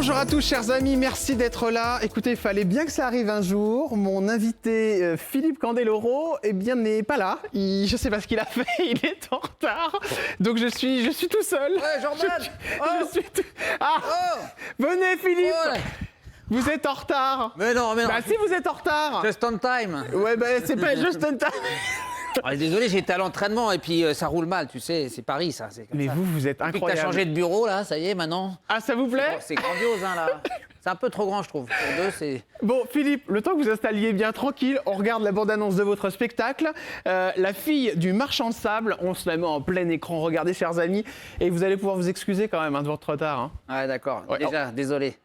Bonjour à tous chers amis, merci d'être là. Écoutez, il fallait bien que ça arrive un jour. Mon invité Philippe Candeloro, eh bien, n'est pas là. Je ne sais pas ce qu'il a fait, il est en retard. Donc je suis tout seul. Ouais, Jordan. Venez Philippe. Oh, ouais. Vous êtes en retard. Mais non. Bah si vous êtes en retard. Just on time. Ouais, bah c'est pas juste un time. Ah, désolé, j'étais à l'entraînement et puis ça roule mal, tu sais, c'est Paris ça. Mais ça. vous êtes Depuis que incroyable. t'as changé de bureau là, ça y est maintenant. Ah, ça vous plaît? C'est grandiose hein là. C'est un peu trop grand je trouve. Pour deux, c'est... Bon, Philippe, le temps que vous installiez bien tranquille, on regarde la bande-annonce de votre spectacle. La fille du marchand de sable, on se la met en plein écran, regardez chers amis, et vous allez pouvoir vous excuser quand même de votre retard. Hein. Ouais d'accord, Ouais, déjà, désolé.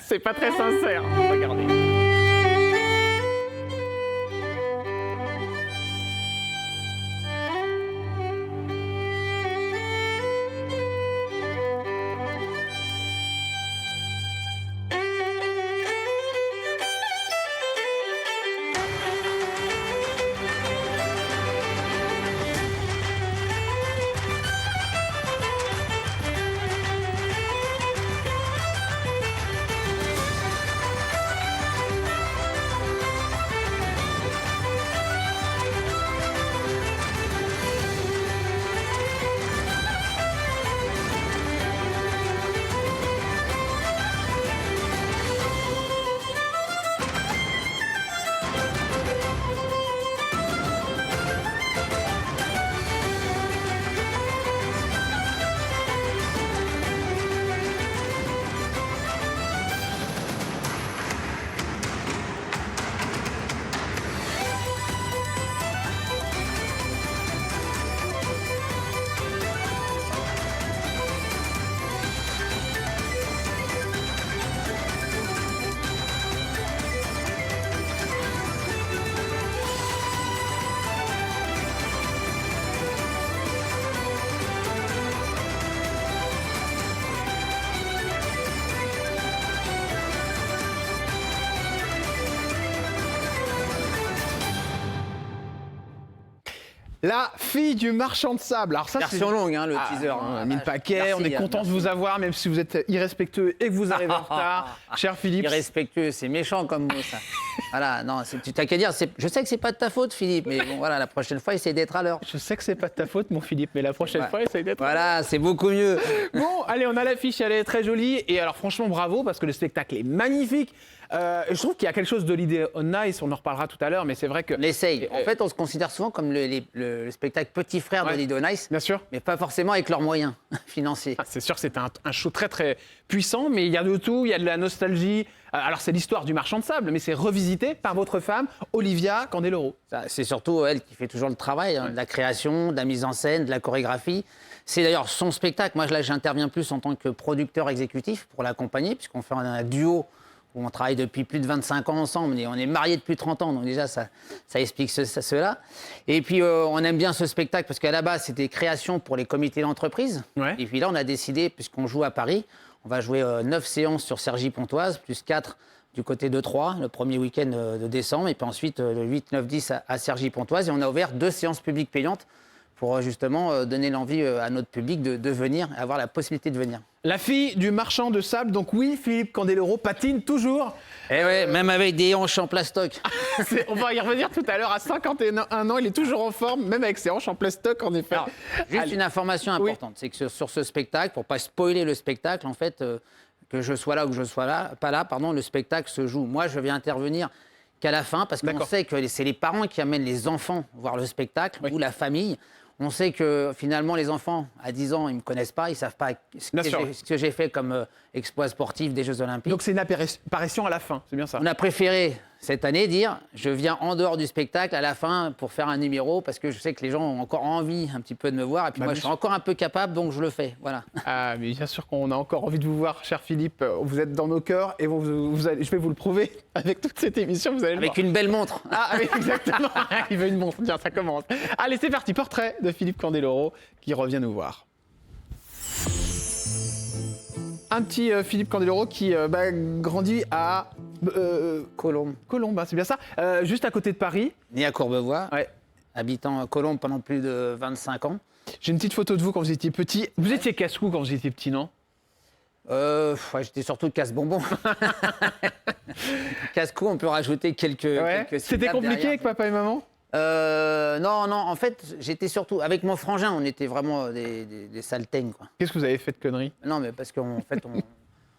C'est pas très sincère, regardez. La fille du marchand de sable. Alors ça, Version longue hein, le teaser. on a Hein. mis le paquet, Merci, on est content de merci. vous avoir, même si vous êtes irrespectueux et que vous arrivez en retard. Cher Philippe. Irrespectueux, c'est méchant comme mot ça. Voilà, non, tu t'as qu'à dire, je sais que c'est pas de ta faute Philippe, mais bon voilà, la prochaine fois, essaye d'être à l'heure. Je sais que c'est pas de ta faute, mon Philippe, mais la prochaine Ouais. fois, essaye d'être. Voilà, c'est beaucoup mieux. Bon, allez, on a l'affiche, elle est très jolie. Et alors, franchement, bravo, parce que le spectacle est magnifique. Je trouve qu'il y a quelque chose de l'idée on nice, on en reparlera tout à l'heure, mais c'est vrai que. On essaye. En fait, on se considère souvent comme le spectacle petit frère Ouais. de Lido Nice, Bien sûr. mais pas forcément avec leurs moyens financiers. Ah, c'est sûr que c'est un show très très puissant, mais il y a de tout, il y a de la nostalgie. Alors c'est l'histoire du marchand de sable, mais c'est revisité par votre femme, Olivia Candeloro. Ça, c'est surtout elle qui fait toujours le travail, hein, de la création, de la mise en scène, de la chorégraphie. C'est d'ailleurs son spectacle. Moi, là, j'interviens plus en tant que producteur exécutif pour l'accompagner, puisqu'on fait un duo où on travaille depuis plus de 25 ans ensemble et on est mariés depuis 30 ans. Donc déjà, ça explique cela. Et puis, on aime bien ce spectacle parce qu'à la base, c'était création pour les comités d'entreprise. Ouais. Et puis là, on a décidé, puisqu'on joue à Paris, on va jouer 9 séances sur Cergy-Pontoise, plus 4 du côté de Troyes, le premier week-end de décembre. Et puis ensuite, le 8, 9, 10 à Cergy-Pontoise. Et on a ouvert 2 séances publiques payantes pour justement donner l'envie à notre public de venir, avoir la possibilité de venir. La fille du marchand de sable, donc oui, Philippe Candeloro patine toujours. Eh ouais, même avec des hanches en plastoc. On va y revenir tout à l'heure. À 51 ans, il est toujours en forme, même avec ses hanches en plastoc, en effet. Alors, juste Allez. une information importante, c'est que sur ce spectacle, pour pas spoiler le spectacle, en fait, que je sois là ou que je sois là, pas là, pardon, le spectacle se joue. Moi, je viens intervenir qu'à la fin, parce qu'on D'accord. sait que c'est les parents qui amènent les enfants voir le spectacle, Oui. ou la famille. On sait que finalement, les enfants, à 10 ans, ils ne me connaissent pas, ils ne savent pas Bien sûr. ce que j'ai fait comme exploit sportif des Jeux Olympiques. Donc c'est une apparition à la fin, c'est bien ça. On a préféré cette année dire je viens en dehors du spectacle à la fin pour faire un numéro parce que je sais que les gens ont encore envie un petit peu de me voir et puis Bah, moi bien je suis encore un peu capable donc je le fais. Voilà. Ah, mais bien sûr qu'on a encore envie de vous voir, cher Philippe. Vous êtes dans nos cœurs et je vais vous le prouver avec toute cette émission. Vous allez le Avec voir. une belle montre. Ah, oui, exactement. Il veut une montre. Tiens, ça commence. Allez, c'est parti. Portrait de Philippe Candeloro qui revient nous voir. Un petit Philippe Candeloro qui grandit à Colombe. Colombes, hein, c'est bien ça. Juste à côté de Paris. Né à Courbevoie, Ouais. habitant à Colombe pendant plus de 25 ans. J'ai une petite photo de vous quand vous étiez petit. Vous étiez casse-cou quand vous étiez petit, non? Ouais, j'étais surtout casse-bonbon. Casse-cou, on peut rajouter quelques C'était syllabes compliqué derrière. avec papa et maman? Non, en fait, j'étais surtout... Avec mon frangin, on était vraiment des salteignes, quoi. Qu'est-ce que vous avez fait de conneries? Non, mais parce qu'en fait,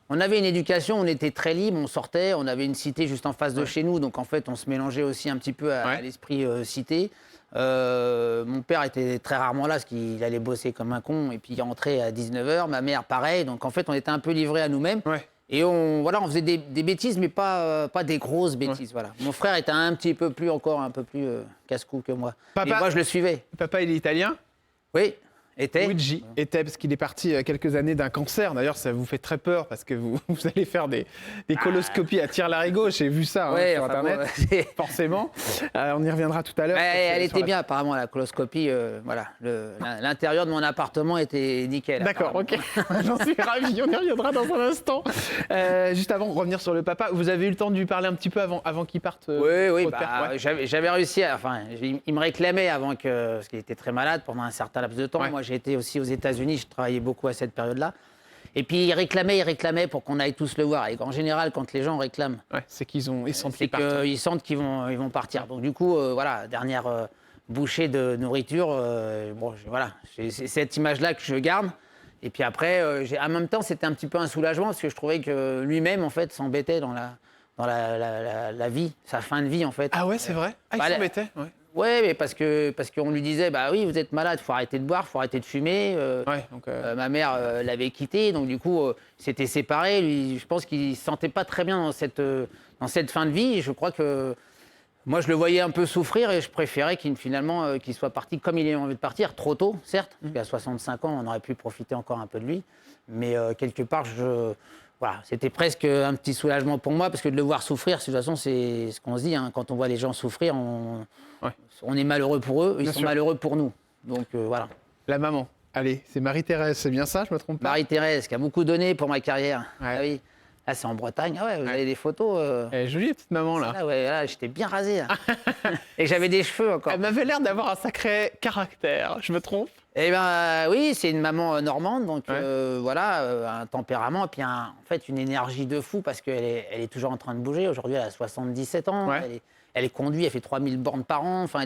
on avait une éducation, on était très libre, on sortait, on avait une cité juste en face de chez nous, donc en fait, on se mélangeait aussi un petit peu à l'esprit cité. Mon père était très rarement là, parce qu'il allait bosser comme un con, et puis il rentrait à 19h, ma mère pareil, donc en fait, on était un peu livrés à nous-mêmes. Ouais. Et on faisait des bêtises, mais pas des grosses bêtises. Voilà. Mon frère était un petit peu plus, casse-cou que moi. Papa- Et moi, je le suivais. Papa, il est italien? Oui, était. Luigi était, parce qu'il est parti il y a quelques années d'un cancer. D'ailleurs, ça vous fait très peur parce que vous allez faire des coloscopies à tire-larigot. J'ai vu ça Ouais, sur enfin, Internet, bon, forcément. On y reviendra tout à l'heure. Elle Sur était bien, apparemment, la coloscopie. Voilà. L'intérieur de mon appartement était nickel. D'accord, apparemment. ok. J'en suis ravi, on y reviendra dans un instant. Juste avant de revenir sur le papa, vous avez eu le temps de lui parler un petit peu avant qu'il parte Oui, votre père, ouais. j'avais réussi. Il me réclamait parce qu'il était très malade pendant un certain laps de temps. Ouais. Moi, j'ai été aussi aux États-Unis, je travaillais beaucoup à cette période-là. Et puis, il réclamait pour qu'on aille tous le voir. Et en général, quand les gens réclament, Ouais, c'est qu'ils sentent c'est qu'ils partent. qu'ils sentent qu'ils vont partir. Donc, du coup, voilà, dernière bouchée de nourriture. C'est cette image-là que je garde. Et puis après, en même temps, c'était un petit peu un soulagement parce que je trouvais que lui-même, en fait, s'embêtait dans la vie, sa fin de vie, en fait. Ah ouais, c'est vrai? Ah, il Bah, s'embêtait, ouais. Ouais, mais parce qu'on lui disait, bah oui, vous êtes malade, faut arrêter de boire, faut arrêter de fumer. Ouais, donc, Ma mère l'avait quitté, donc du coup, ils s'étaient séparés. Lui, je pense qu'il ne se sentait pas très bien dans cette fin de vie. Et je crois que moi, je le voyais un peu souffrir et je préférais qu'il soit parti comme il avait envie de partir, trop tôt, certes, parce qu'à 65 ans, on aurait pu profiter encore un peu de lui. Mais quelque part, voilà, c'était presque un petit soulagement pour moi, parce que de le voir souffrir, de toute façon, c'est ce qu'on se dit, hein, quand on voit les gens souffrir, on est malheureux pour eux, ils sont malheureux pour nous. Donc voilà. la maman. Allez, c'est Marie-Thérèse, c'est bien ça, je me trompe pas? Marie-Thérèse, qui a beaucoup donné pour ma carrière. Ouais. Ah oui. Là, c'est en Bretagne. Ah ouais, vous avez des photos. Elle est jolie, la petite maman, là. Ah ouais, là, j'étais bien rasé. Là. Et j'avais des cheveux encore. Elle m'avait l'air d'avoir un sacré caractère, je me trompe? Eh bien, oui, c'est une maman normande, donc voilà, un tempérament, et puis en fait une énergie de fou, parce qu'elle est toujours en train de bouger. Aujourd'hui, elle a 77 ans, Ouais. elle est conduite, elle fait 3000 bornes par an, enfin,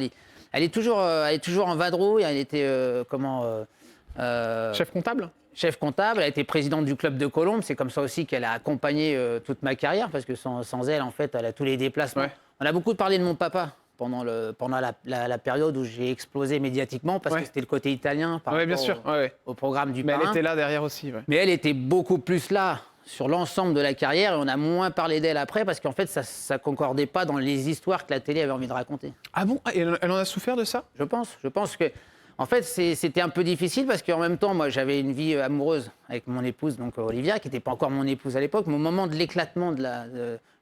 elle est toujours en vadrouille, elle était, Chef comptable? chef comptable, elle a été présidente du club de Colombes, c'est comme ça aussi qu'elle a accompagné toute ma carrière, parce que sans elle, en fait, elle a tous les déplacements. Ouais. On a beaucoup parlé de mon papa pendant la période où j'ai explosé médiatiquement, parce que c'était le côté italien par Ouais, bien rapport sûr. Ouais. au programme du Mais elle parrain. était là derrière aussi. Ouais. Mais elle était beaucoup plus là sur l'ensemble de la carrière, et on a moins parlé d'elle après, parce qu'en fait, ça concordait pas dans les histoires que la télé avait envie de raconter. Ah bon? Et elle en a souffert de ça? Je pense que, en fait, c'était un peu difficile, parce qu'en même temps, moi, j'avais une vie amoureuse avec mon épouse, donc Olivia, qui n'était pas encore mon épouse à l'époque, mais au moment de l'éclatement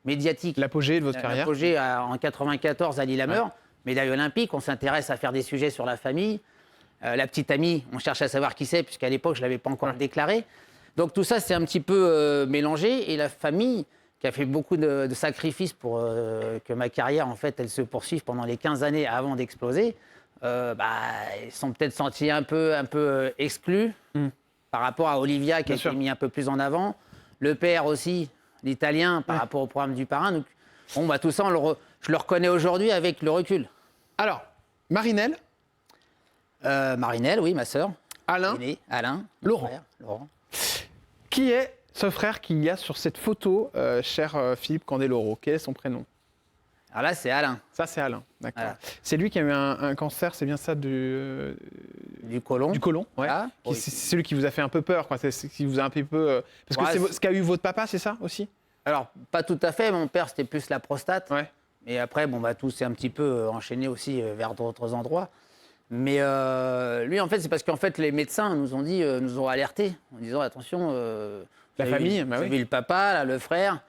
médiatique, L'apogée de votre carrière? l'apogée en 94 à Lillehammer, médaille olympique, on s'intéresse à faire des sujets sur la famille. La petite amie, on cherche à savoir qui c'est, puisqu'à l'époque, je ne l'avais pas encore déclaré. Donc tout ça, c'est un petit peu mélangé. Et la famille, qui a fait beaucoup de sacrifices pour que ma carrière, en fait, elle se poursuive pendant les 15 années avant d'exploser, ils sont peut-être sentis un peu exclus par rapport à Olivia, qui a été mis un peu plus en avant. Le père aussi, l'italien, par rapport au programme du parrain. Donc, bon, tout ça, je le reconnais aujourd'hui avec le recul. Alors, Marinelle, Marinelle, oui, ma sœur. Alain, Aîné, Alain. mon Laurent. frère, Laurent. qui est ce frère qu'il y a sur cette photo, cher Philippe Candeloro? Quel est son prénom? Alors là, c'est Alain, Ça, c'est Alain, d'accord. Voilà. C'est lui qui a eu un cancer, c'est bien ça, du côlon. côlon, ouais. Ah, oui. C'est celui qui vous a fait un peu peur, quoi. C'est ce qui vous a un peu... Parce que Ouais, c'est ce qu'a eu votre papa, c'est ça, aussi? Alors, pas tout à fait. Mon père, c'était plus la prostate. Ouais. Et après, tout s'est un petit peu enchaîné aussi vers d'autres endroits. Mais lui, en fait, c'est parce qu'en fait, les médecins nous ont alertés en disant attention. La famille, bah vous oui. avez le papa, là, le frère.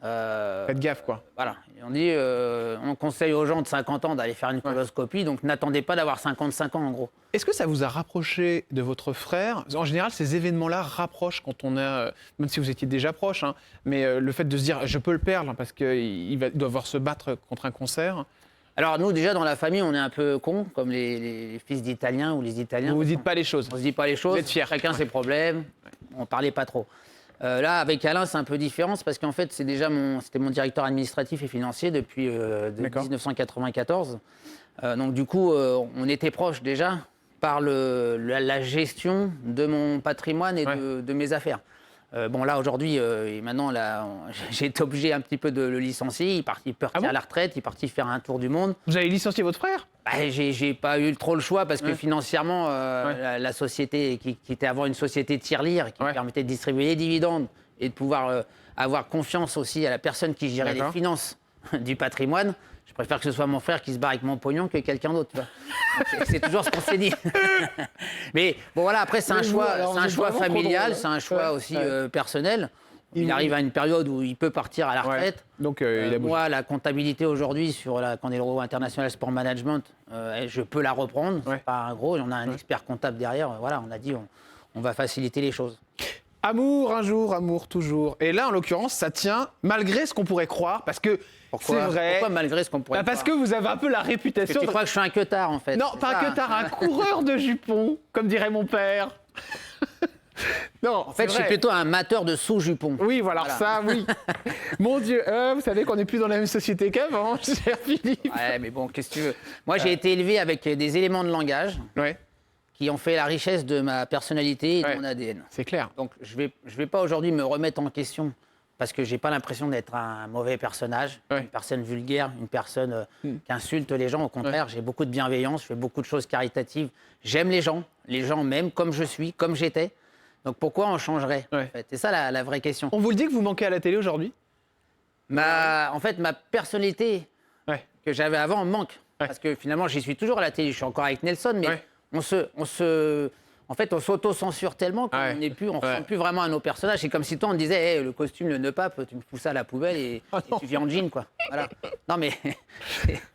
Faites gaffe, quoi. Voilà. Et on dit, on conseille aux gens de 50 ans d'aller faire une coloscopie, donc n'attendez pas d'avoir 55 ans, en gros. Est-ce que ça vous a rapproché de votre frère? En général, ces événements-là rapprochent quand on a, même si vous étiez déjà proche, hein, mais le fait de se dire je peux le perdre parce qu'il doit devoir se battre contre un cancer. Alors nous, déjà, dans la famille, on est un peu cons, comme les fils d'Italiens ou les Italiens. Vous vous dites pas les choses. On se dit pas les choses. Vous êtes fiers. Chacun ses problèmes. On parlait pas trop. Là, avec Alain, c'est un peu différent, c'est parce qu'en fait, c'était mon directeur administratif et financier depuis 1994. Donc du coup, on était proches déjà par la gestion de mon patrimoine et de mes affaires. Bon, là, aujourd'hui, et maintenant, là, j'ai été obligé un petit peu de le licencier. Il peut partir à la retraite, il est parti faire un tour du monde. Vous avez licencié votre frère? J'ai pas eu trop le choix parce que financièrement, la société, qui était avant une société tirelire, qui permettait de distribuer les dividendes et de pouvoir avoir confiance aussi à la personne qui gérait les finances du patrimoine, je préfère que ce soit mon frère qui se barre avec mon pognon que quelqu'un d'autre. C'est toujours ce qu'on s'est dit. Mais bon, voilà, après, c'est un choix familial, c'est un choix aussi personnel. Il arrive à une période où il peut partir à la retraite. Donc, moi, la comptabilité aujourd'hui sur la Candeloro International Sport Management, je peux la reprendre. C'est pas un gros, on a un expert comptable derrière. Voilà, on a dit on va faciliter les choses. Amour un jour, amour toujours. Et là, en l'occurrence, ça tient malgré ce qu'on pourrait croire, parce que c'est vrai. Pourquoi malgré ce qu'on pourrait croire? Parce que vous avez un peu la réputation. Tu crois que je suis un queutard, en fait? Non, pas un queutard, un coureur de jupons, comme dirait mon père. Non, en fait, je suis plutôt un amateur de sous-jupons. Oui, voilà, ça, oui. Mon Dieu, vous savez qu'on n'est plus dans la même société qu'avant, cher Philippe. Ouais, mais bon, qu'est-ce que tu veux? Moi, j'ai été élevé avec des éléments de langage qui ont fait la richesse de ma personnalité et de mon ADN. C'est clair. Donc, je vais pas aujourd'hui me remettre en question parce que j'ai pas l'impression d'être un mauvais personnage, une personne vulgaire, une personne qui insulte les gens. Au contraire, j'ai beaucoup de bienveillance, je fais beaucoup de choses caritatives. J'aime les gens m'aiment comme je suis, comme j'étais. Donc pourquoi on changerait en fait? C'est ça la vraie question. On vous le dit que vous manquez à la télé aujourd'hui? En fait, ma personnalité que j'avais avant manque. Parce que finalement, j'y suis toujours à la télé. Je suis encore avec Nelson, mais en fait, on s'auto-censure tellement qu'on ne ressemble plus vraiment à nos personnages. C'est comme si toi, on te disait hey, le costume, le nœud pape, tu me fous ça à la poubelle et tu viens en jean, quoi. Voilà. Non, mais...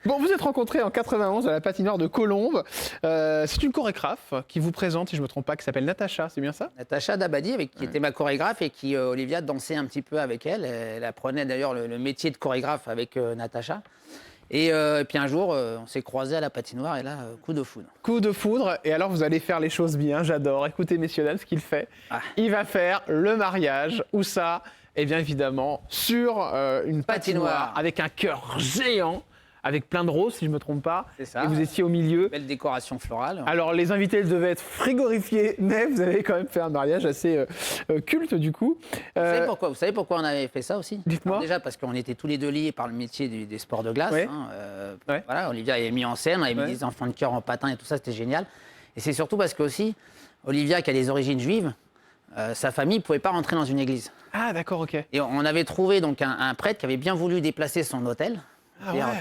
Bon, vous êtes rencontrés en 91 à la patinoire de Colombes. C'est une chorégraphe qui vous présente, si je ne me trompe pas, qui s'appelle Natacha, c'est bien ça? Natacha Dabadi, qui était ma chorégraphe et qui, Olivia, dansait un petit peu avec elle. Elle apprenait d'ailleurs le métier de chorégraphe avec Natacha. Et puis un jour, on s'est croisés à la patinoire et là, coup de foudre. Coup de foudre, et alors vous allez faire les choses bien, j'adore. Écoutez, messieurs, dames, ce qu'il fait. Il va faire le mariage, où ça? Eh bien évidemment, sur une patinoire avec un cœur géant, avec plein de roses, si je ne me trompe pas. C'est ça. Et vous étiez au milieu. Belle décoration florale. Alors, les invités devaient être frigorifiés, mais vous avez quand même fait un mariage assez culte, du coup. Vous savez pourquoi on avait fait ça aussi? Dites-moi. Déjà, parce qu'on était tous les deux liés par le métier des sports de glace. Voilà, Olivia avait mis en scène, on avait mis des enfants de cœur en patin et tout ça, c'était génial. Et c'est surtout parce que aussi, Olivia, qui a des origines juives, sa famille ne pouvait pas rentrer dans une église. Ah, d'accord, ok. Et on avait trouvé donc un prêtre qui avait bien voulu déplacer son hôtel.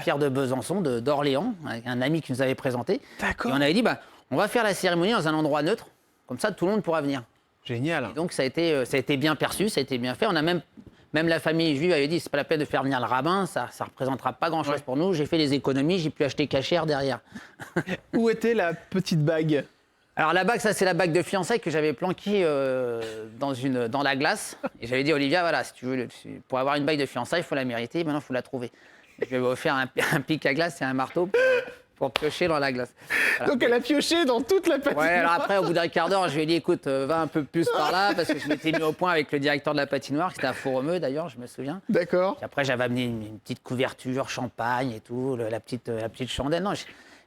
Pierre de Besançon, d'Orléans, un ami qui nous avait présenté. D'accord. Et on avait dit, on va faire la cérémonie dans un endroit neutre, comme ça tout le monde pourra venir. Génial. Et donc ça a été bien perçu, ça a été bien fait. On a même la famille juive avait dit, c'est pas la peine de faire venir le rabbin, ça représentera pas grand-chose pour nous. J'ai fait les économies, j'ai pu acheter cachère derrière. Où était la petite bague? Alors la bague, ça c'est la bague de fiançailles que j'avais planquée dans la glace. Et j'avais dit, Olivia, voilà, si tu veux, pour avoir une bague de fiançailles, il faut la mériter, maintenant il faut la trouver. Je vais vous offrir un pic à glace et un marteau pour piocher dans la glace. Voilà. Donc elle a pioché dans toute la patinoire. Ouais, alors après, au bout d'un quart d'heure, je lui ai dit, écoute, va un peu plus par là, parce que je m'étais mis au point avec le directeur de la patinoire, qui était à Faux-Romeu d'ailleurs, je me souviens. D'accord. Puis après, j'avais amené une petite couverture, champagne et tout, la petite chandelle. Non,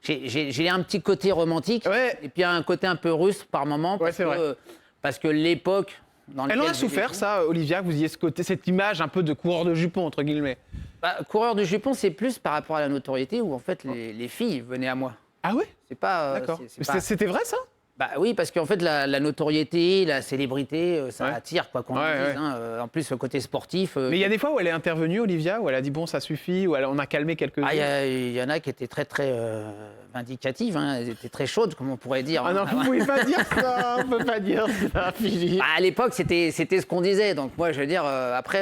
j'ai un petit côté romantique, et puis un côté un peu russe par moment, parce que l'époque... Elle en a souffert, ça, Olivia, que vous ayez cette image un peu de coureur de jupons, entre guillemets. Coureur de jupons, c'est plus par rapport à la notoriété où en fait les filles venaient à moi. Ah ouais? C'est pas. D'accord. C'était vrai, ça? Oui, parce qu'en fait la notoriété, la célébrité, ça attire quoi qu'on dise. En plus, le côté sportif. Mais il y a des fois où elle est intervenue, Olivia, où elle a dit bon, ça suffit, où on a calmé quelques-uns. Il y en a qui étaient très vindicatives, elles étaient très chaudes, comme on pourrait dire. Ah non, vous pouvez pas dire ça, on peut pas dire ça, Philippe. À l'époque, c'était ce qu'on disait. Donc moi, je veux dire, après.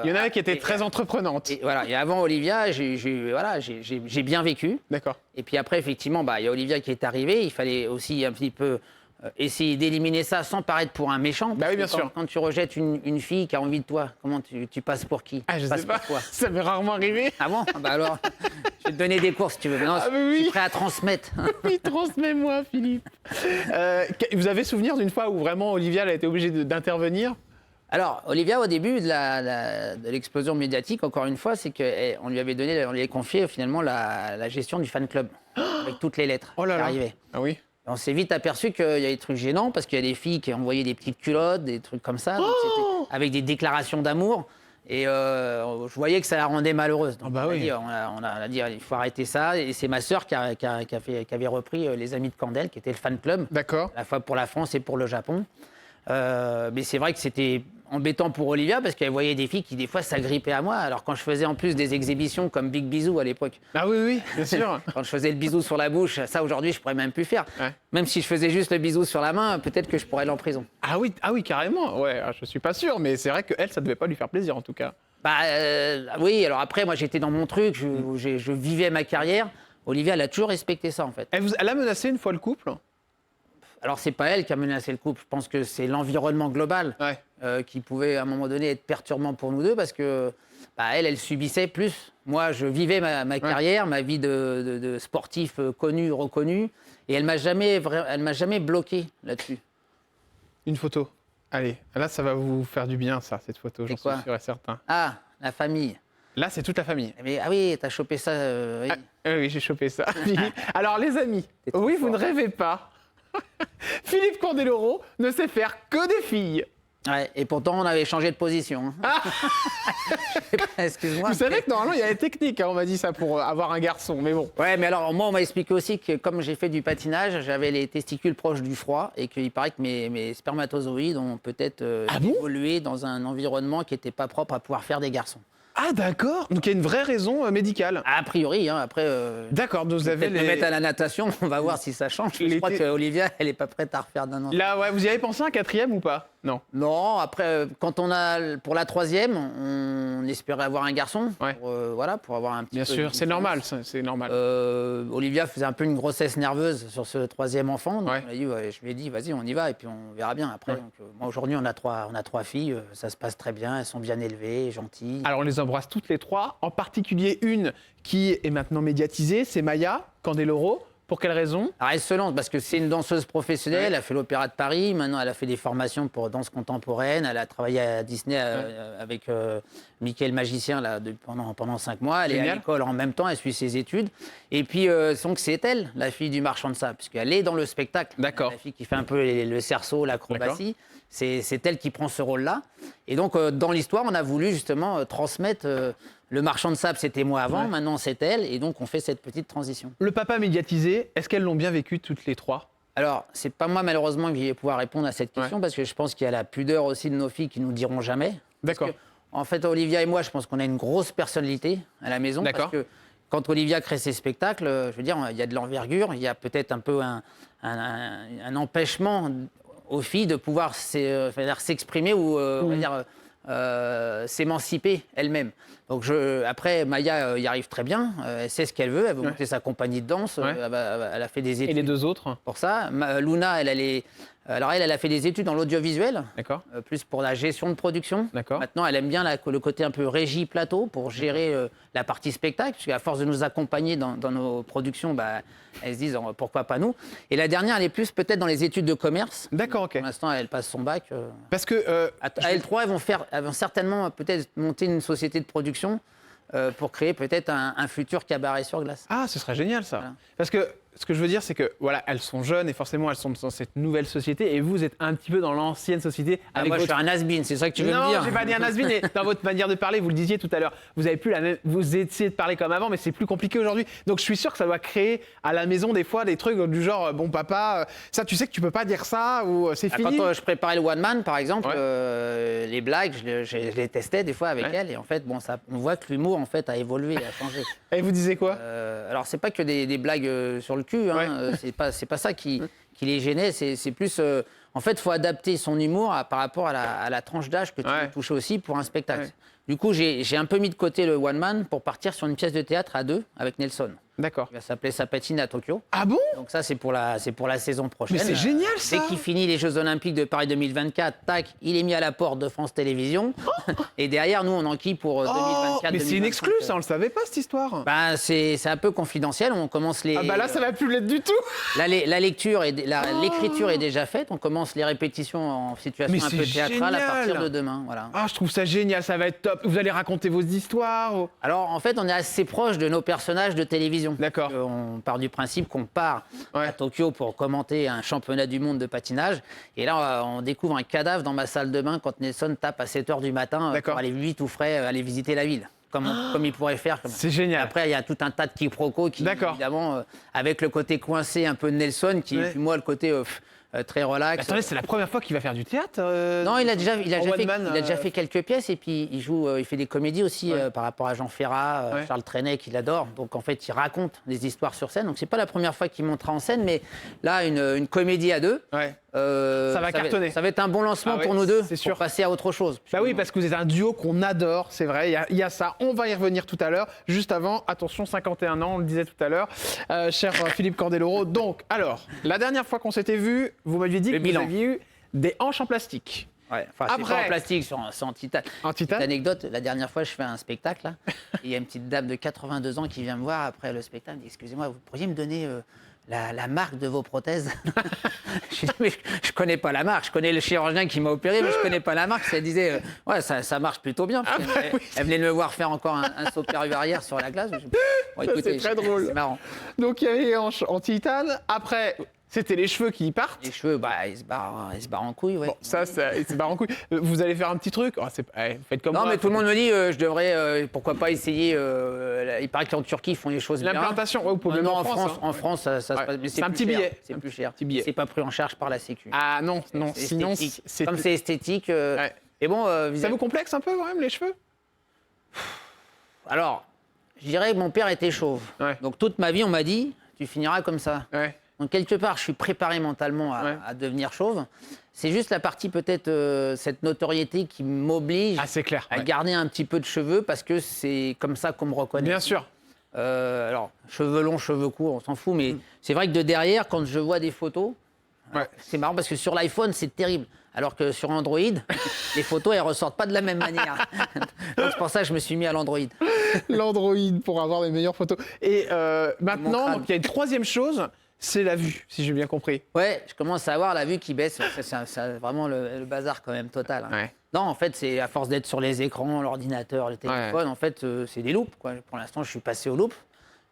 Il y en avait qui étaient très entreprenantes. Et voilà. Et avant Olivia, j'ai bien vécu. D'accord. Et puis après, effectivement, il y a Olivia qui est arrivée. Il fallait aussi un petit peu essayer d'éliminer ça sans paraître pour un méchant. Bah oui, bien sûr. Quand tu rejettes une fille qui a envie de toi, comment tu passes pour qui? Ah, je sais pas. Ça m'est rarement arrivé. Ah bon? Alors, je vais te donner des cours si tu veux. Maintenant, je suis prêt à transmettre. Oui, transmets-moi, Philippe. Vous avez souvenir d'une fois où vraiment Olivia elle a été obligée d'intervenir? Alors, Olivia, au début de l'explosion médiatique, encore une fois, c'est qu'on lui avait confié finalement la gestion du fan club, avec toutes les lettres Oh là qui là. arrivaient. Ah oui. Et on s'est vite aperçu qu'il y a des trucs gênants, parce qu'il y a des filles qui envoyaient des petites culottes, des trucs comme ça, donc avec des déclarations d'amour. Et je voyais que ça la rendait malheureuse. Donc bah oui. on a dit, il faut arrêter ça. Et c'est ma sœur qui avait repris Les Amis de Candel, qui était le fan club, D'accord. à la fois pour la France et pour le Japon. Mais c'est vrai que c'était embêtant pour Olivia parce qu'elle voyait des filles qui des fois s'agrippaient à moi. Alors quand je faisais en plus des exhibitions comme Big Bisou à l'époque, Ah oui, oui, bien sûr. quand je faisais le bisou sur la bouche, ça aujourd'hui je pourrais même plus faire. Ouais. Même si je faisais juste le bisou sur la main, peut-être que je pourrais aller en prison. Ah oui, carrément. Ouais, je suis pas sûr, mais c'est vrai que elle, ça devait pas lui faire plaisir en tout cas. Oui, alors après moi j'étais dans mon truc, je vivais ma carrière. Olivia elle a toujours respecté ça en fait. Elle a menacé une fois le couple. Alors c'est pas elle qui a menacé le couple, je pense que c'est l'environnement global. Ouais. Qui pouvait à un moment donné être perturbant pour nous deux parce que elle subissait plus. Moi, je vivais ma carrière, ma vie de sportif connu, reconnu, et elle m'a jamais bloqué là-dessus. Une photo. Allez, là, ça va vous faire du bien, ça, cette photo, j'en quoi suis sûr et certain. Ah, la famille. Là, c'est toute la famille. Mais, ah oui, t'as chopé ça. Oui. Oui, j'ai chopé ça. Alors, les amis, T'es trop oui, vous fort. ne rêvez pas. Philippe Candeloro ne sait faire que des filles. Ouais, et pourtant, on avait changé de position. Excuse-moi. Vous savez que normalement, il y a des techniques, hein, on m'a dit ça, pour avoir un garçon, mais bon. Ouais, mais alors moi, on m'a expliqué aussi que comme j'ai fait du patinage, j'avais les testicules proches du froid et qu'il paraît que mes spermatozoïdes ont peut-être Ah bon évolué dans un environnement qui n'était pas propre à pouvoir faire des garçons. Ah, d'accord. Donc, il y a une vraie raison médicale. A priori, hein, après, D'accord, donc vous avez peut-être me mettre à la natation, on va voir si ça change. Je crois qu'Olivia, elle n'est pas prête à refaire d'un an. Là, ouais, vous y avez pensé un quatrième ou pas? Non. Non, après, quand on a pour la troisième, on espérait avoir un garçon, Ouais. pour avoir un petit Bien peu sûr, de c'est différence. normal, c'est normal. Olivia faisait un peu une grossesse nerveuse sur ce troisième enfant. Donc Ouais. je lui ai dit, vas-y, on y va et puis on verra bien après. Ouais. Donc, moi, aujourd'hui, on a trois filles, ça se passe très bien, elles sont bien élevées, gentilles. Alors, on les embrasse toutes les trois, en particulier une qui est maintenant médiatisée, c'est Maya Candeloro. Pour quelle raison? Alors, elle se lance parce que c'est une danseuse professionnelle, Ouais. elle a fait l'Opéra de Paris, maintenant elle a fait des formations pour danse contemporaine, elle a travaillé à Disney avec Mickey le magicien là, pendant 5 mois, elle est à Génial. l'école en même temps, elle suit ses études. Et puis donc c'est elle, la fille du marchand de sable, puisqu'elle est dans le spectacle. D'accord. La fille qui fait un peu le cerceau, l'acrobatie, c'est elle qui prend ce rôle-là. Et donc dans l'histoire, on a voulu justement transmettre... le marchand de sable, c'était moi avant, Ouais. maintenant c'est elle, et donc on fait cette petite transition. Le papa médiatisé, est-ce qu'elles l'ont bien vécu toutes les trois? Alors, c'est pas moi malheureusement qui vais pouvoir répondre à cette question Ouais. parce que je pense qu'il y a la pudeur aussi de nos filles qui nous diront jamais. D'accord. Parce que, en fait, Olivia et moi, je pense qu'on a une grosse personnalité à la maison. D'accord. Parce que quand Olivia crée ses spectacles, je veux dire, il y a de l'envergure, il y a peut-être un peu un empêchement aux filles de pouvoir s'exprimer ou on va dire, s'émanciper elle-même. Donc après, Maya y arrive très bien, elle sait ce qu'elle veut, elle veut monter sa compagnie de danse, Ouais. elle a fait des Et études les deux autres? pour ça. Luna, elle a fait des études dans l'audiovisuel, D'accord. plus pour la gestion de production. D'accord. Maintenant, elle aime bien le côté un peu régie plateau pour gérer la partie spectacle, parce qu'à force de nous accompagner dans nos productions, elles se disent pourquoi pas nous. Et la dernière, elle est plus peut-être dans les études de commerce. D'accord, ok. Pour l'instant, elle passe son bac. Parce que À L3, elles vont certainement peut-être monter une société de production pour créer peut-être un futur cabaret sur glace. ah, ce serait génial ça. Voilà. Parce que ce que je veux dire, c'est que voilà, elles sont jeunes et forcément elles sont dans cette nouvelle société et vous êtes un petit peu dans l'ancienne société avec Moi, je votre... suis un has-been, c'est ça que tu veux me Non, dire? j'ai pas dit un has-been, mais dans votre manière de parler, vous le disiez tout à l'heure, vous avez plus la même, vous essayez de parler comme avant, mais c'est plus compliqué aujourd'hui. Donc je suis sûr que ça doit créer à la maison des fois des trucs du genre bon papa, ça tu sais que tu peux pas dire ça ou c'est fini. Quand je préparais le One Man, par exemple, Ouais. les blagues, je les testais des fois avec Ouais. elle. Et en fait, on voit que l'humour en fait, a évolué, a changé. Et vous disiez quoi? Alors, c'est pas que des blagues sur le cul. Hein, Ouais. c'est pas ça qui les gênait. C'est plus... en fait, il faut adapter son humour par rapport à la tranche d'âge que tu Ouais. veux toucher aussi pour un spectacle. Ouais. Du coup, j'ai un peu mis de côté le One Man pour partir sur une pièce de théâtre à deux avec Nelson. D'accord. Il va s'appeler Sapatine à Tokyo. Ah bon? Donc ça, c'est pour la saison prochaine. Mais c'est génial, ça. Dès qu'il finit les Jeux Olympiques de Paris 2024, tac, il est mis à la porte de France Télévisions. Et derrière, nous, on enquille pour 2024. Mais c'est une 2025. exclue, ça, on le savait pas, cette histoire. Ben, c'est un peu confidentiel. On commence les. Ah bah là, ça va plus l'être du tout. La lecture et l'écriture est déjà faite. On commence les répétitions en situation Mais un peu c'est théâtrale à génial. partir de demain. Voilà. Ah, je trouve ça génial, ça va être top. Vous allez raconter vos histoires. Alors, en fait, on est assez proche de nos personnages de télévision. D'accord. On part du principe qu'on part Ouais. à Tokyo pour commenter un championnat du monde de patinage. Et là, on découvre un cadavre dans ma salle de bain quand Nelson tape à 7 h du matin D'accord. pour aller lui tout frais aller visiter la ville. Comme il pourrait faire. C'est génial. Après, il y a tout un tas de quiproquos qui, D'accord. évidemment, avec le côté coincé un peu de Nelson, qui, Ouais. puis moi, le côté très relax. Attendez, c'est la première fois qu'il va faire du théâtre Non, il a déjà one fait, man, il a déjà fait quelques pièces et puis il fait des comédies aussi Ouais. par rapport à Jean Ferrat, Ouais. Charles Trenet qu'il adore. Donc en fait, il raconte des histoires sur scène. Donc c'est pas la première fois qu'il montera en scène, mais là une comédie à deux. Ouais. Ça va cartonner. Ça va être un bon lancement Ah ouais, pour nous deux, c'est sûr. pour passer à autre chose. Bah oui, parce que vous êtes un duo qu'on adore, c'est vrai, il y a ça. On va y revenir tout à l'heure. Juste avant, attention, 51 ans, on le disait tout à l'heure, cher Philippe Candeloro. Donc, alors, la dernière fois qu'on s'était vu, vous m'aviez dit Le que bilan. vous aviez eu des hanches en plastique. Ouais. Enfin, c'est Après- pas en plastique, c'est en titane. En titane. Petite anecdote, la dernière fois, je fais un spectacle, là, et il y a une petite dame de 82 ans qui vient me voir après le spectacle, elle me dit « Excusez-moi, vous pourriez me donner la marque de vos prothèses ?» Je lui dis « Mais je connais pas la marque, je connais le chirurgien qui m'a opéré, mais je connais pas la marque. » Elle disait « Ouais, ça marche plutôt bien. » Elle venait de me voir faire encore un saut périlleux arrière sur la glace. Bon, Ça, c'est très drôle. C'est marrant. Donc, il y avait les hanches en titane. Après, c'était les cheveux qui partent. Les cheveux, bah, ils se barrent en couille, ouais. Bon, ça, c'est barre en couille. Vous allez faire un petit truc. Faites comme Non, moi. mais tout le monde me dit, je devrais, pourquoi pas essayer. Il paraît qu'en Turquie, ils font les choses bien. L'implantation, ouais, vous pouvez Non, même en France. en France, ça se Ouais. passe. Mais C'est un plus petit cher. billet. C'est Un plus cher. petit billet. C'est pas pris en charge par la Sécu. Ah non, non. C'est Sinon, esthétique. c'est Comme c'est esthétique. Ouais. Et bon, Ça vous complexe un peu quand même les cheveux? alors, je dirais que mon père était chauve. Ouais. Donc toute ma vie, on m'a dit, tu finiras comme ça. Ouais. Donc quelque part, je suis préparé mentalement Ouais. à devenir chauve. C'est juste la partie peut-être cette notoriété qui m'oblige Ah, c'est clair. à Ouais. garder un petit peu de cheveux parce que c'est comme ça qu'on me reconnaît. Bien sûr. Alors, cheveux longs, cheveux courts, on s'en fout, mais c'est vrai que de derrière, quand je vois des photos, Ouais. c'est marrant parce que sur l'iPhone, c'est terrible. Alors que sur Android, les photos, elles ressortent pas de la même manière. Donc c'est pour ça que je me suis mis à l'Android. L'Android pour avoir les meilleures photos. Et maintenant, crâne. donc, il y a une troisième chose, c'est la vue, si j'ai bien compris. Ouais, je commence à avoir la vue qui baisse. C'est vraiment le bazar quand même total. Hein. Ouais. Non, en fait, c'est à force d'être sur les écrans, l'ordinateur, le téléphone, en fait, c'est des loupes, quoi. Pour l'instant, je suis passé aux loupes.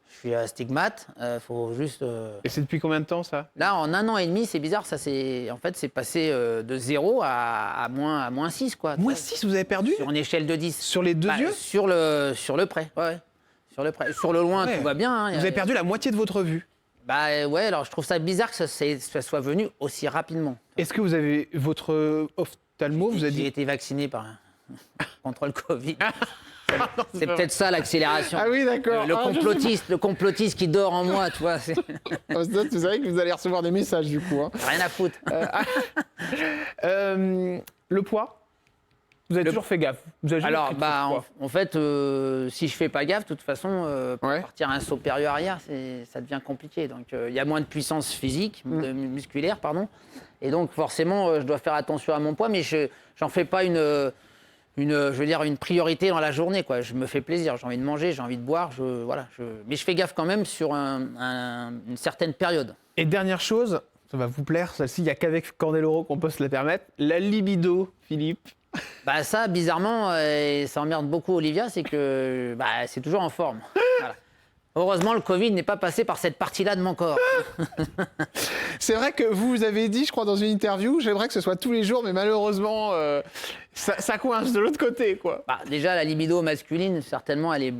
Je suis astigmate. Faut juste. Et c'est depuis combien de temps ça? Là, en 1 an et demi, c'est bizarre. Ça, en fait, c'est passé de 0 à moins 6, quoi. Moins 6, vous avez perdu? Sur une échelle de 10. Sur les deux yeux? Sur le près, ouais. Sur le près. Sur le loin, Ouais. tout va bien. Hein. Vous avez perdu la moitié de votre vue. Bah ouais, alors je trouve ça bizarre que ça soit venu aussi rapidement. Est-ce que vous avez votre ophtalmo vous a J'ai dit? été vacciné contre le Covid. C'est peut-être ça l'accélération. Ah oui, d'accord. Le Ah, je complotiste qui dort en moi, tu vois. C'est Vous savez que vous allez recevoir des messages du coup. Hein. rien à foutre. Le poids? Vous avez toujours fait gaffe? Vous avez jamais Alors, pris trop de poids. en fait, si je fais pas gaffe, de toute façon, pour Ouais. partir à un saut périlleux arrière, ça devient compliqué. Donc, il y a moins de puissance physique, musculaire, pardon. Et donc, forcément, je dois faire attention à mon poids, mais j'en fais pas je veux dire, une priorité dans la journée, quoi. Je me fais plaisir, j'ai envie de manger, j'ai envie de boire, mais je fais gaffe quand même sur une certaine période. Et dernière chose, ça va vous plaire, celle-ci, il n'y a qu'avec Candeloro qu'on peut se la permettre. La libido, Philippe. Bah ça, bizarrement, ça emmerde beaucoup Olivia, c'est que c'est toujours en forme. Voilà. Heureusement, le Covid n'est pas passé par cette partie-là de mon corps. C'est vrai que vous avez dit, je crois, dans une interview, j'aimerais que ce soit tous les jours, mais malheureusement, ça coince de l'autre côté, quoi. Déjà, la libido masculine, certainement, elle est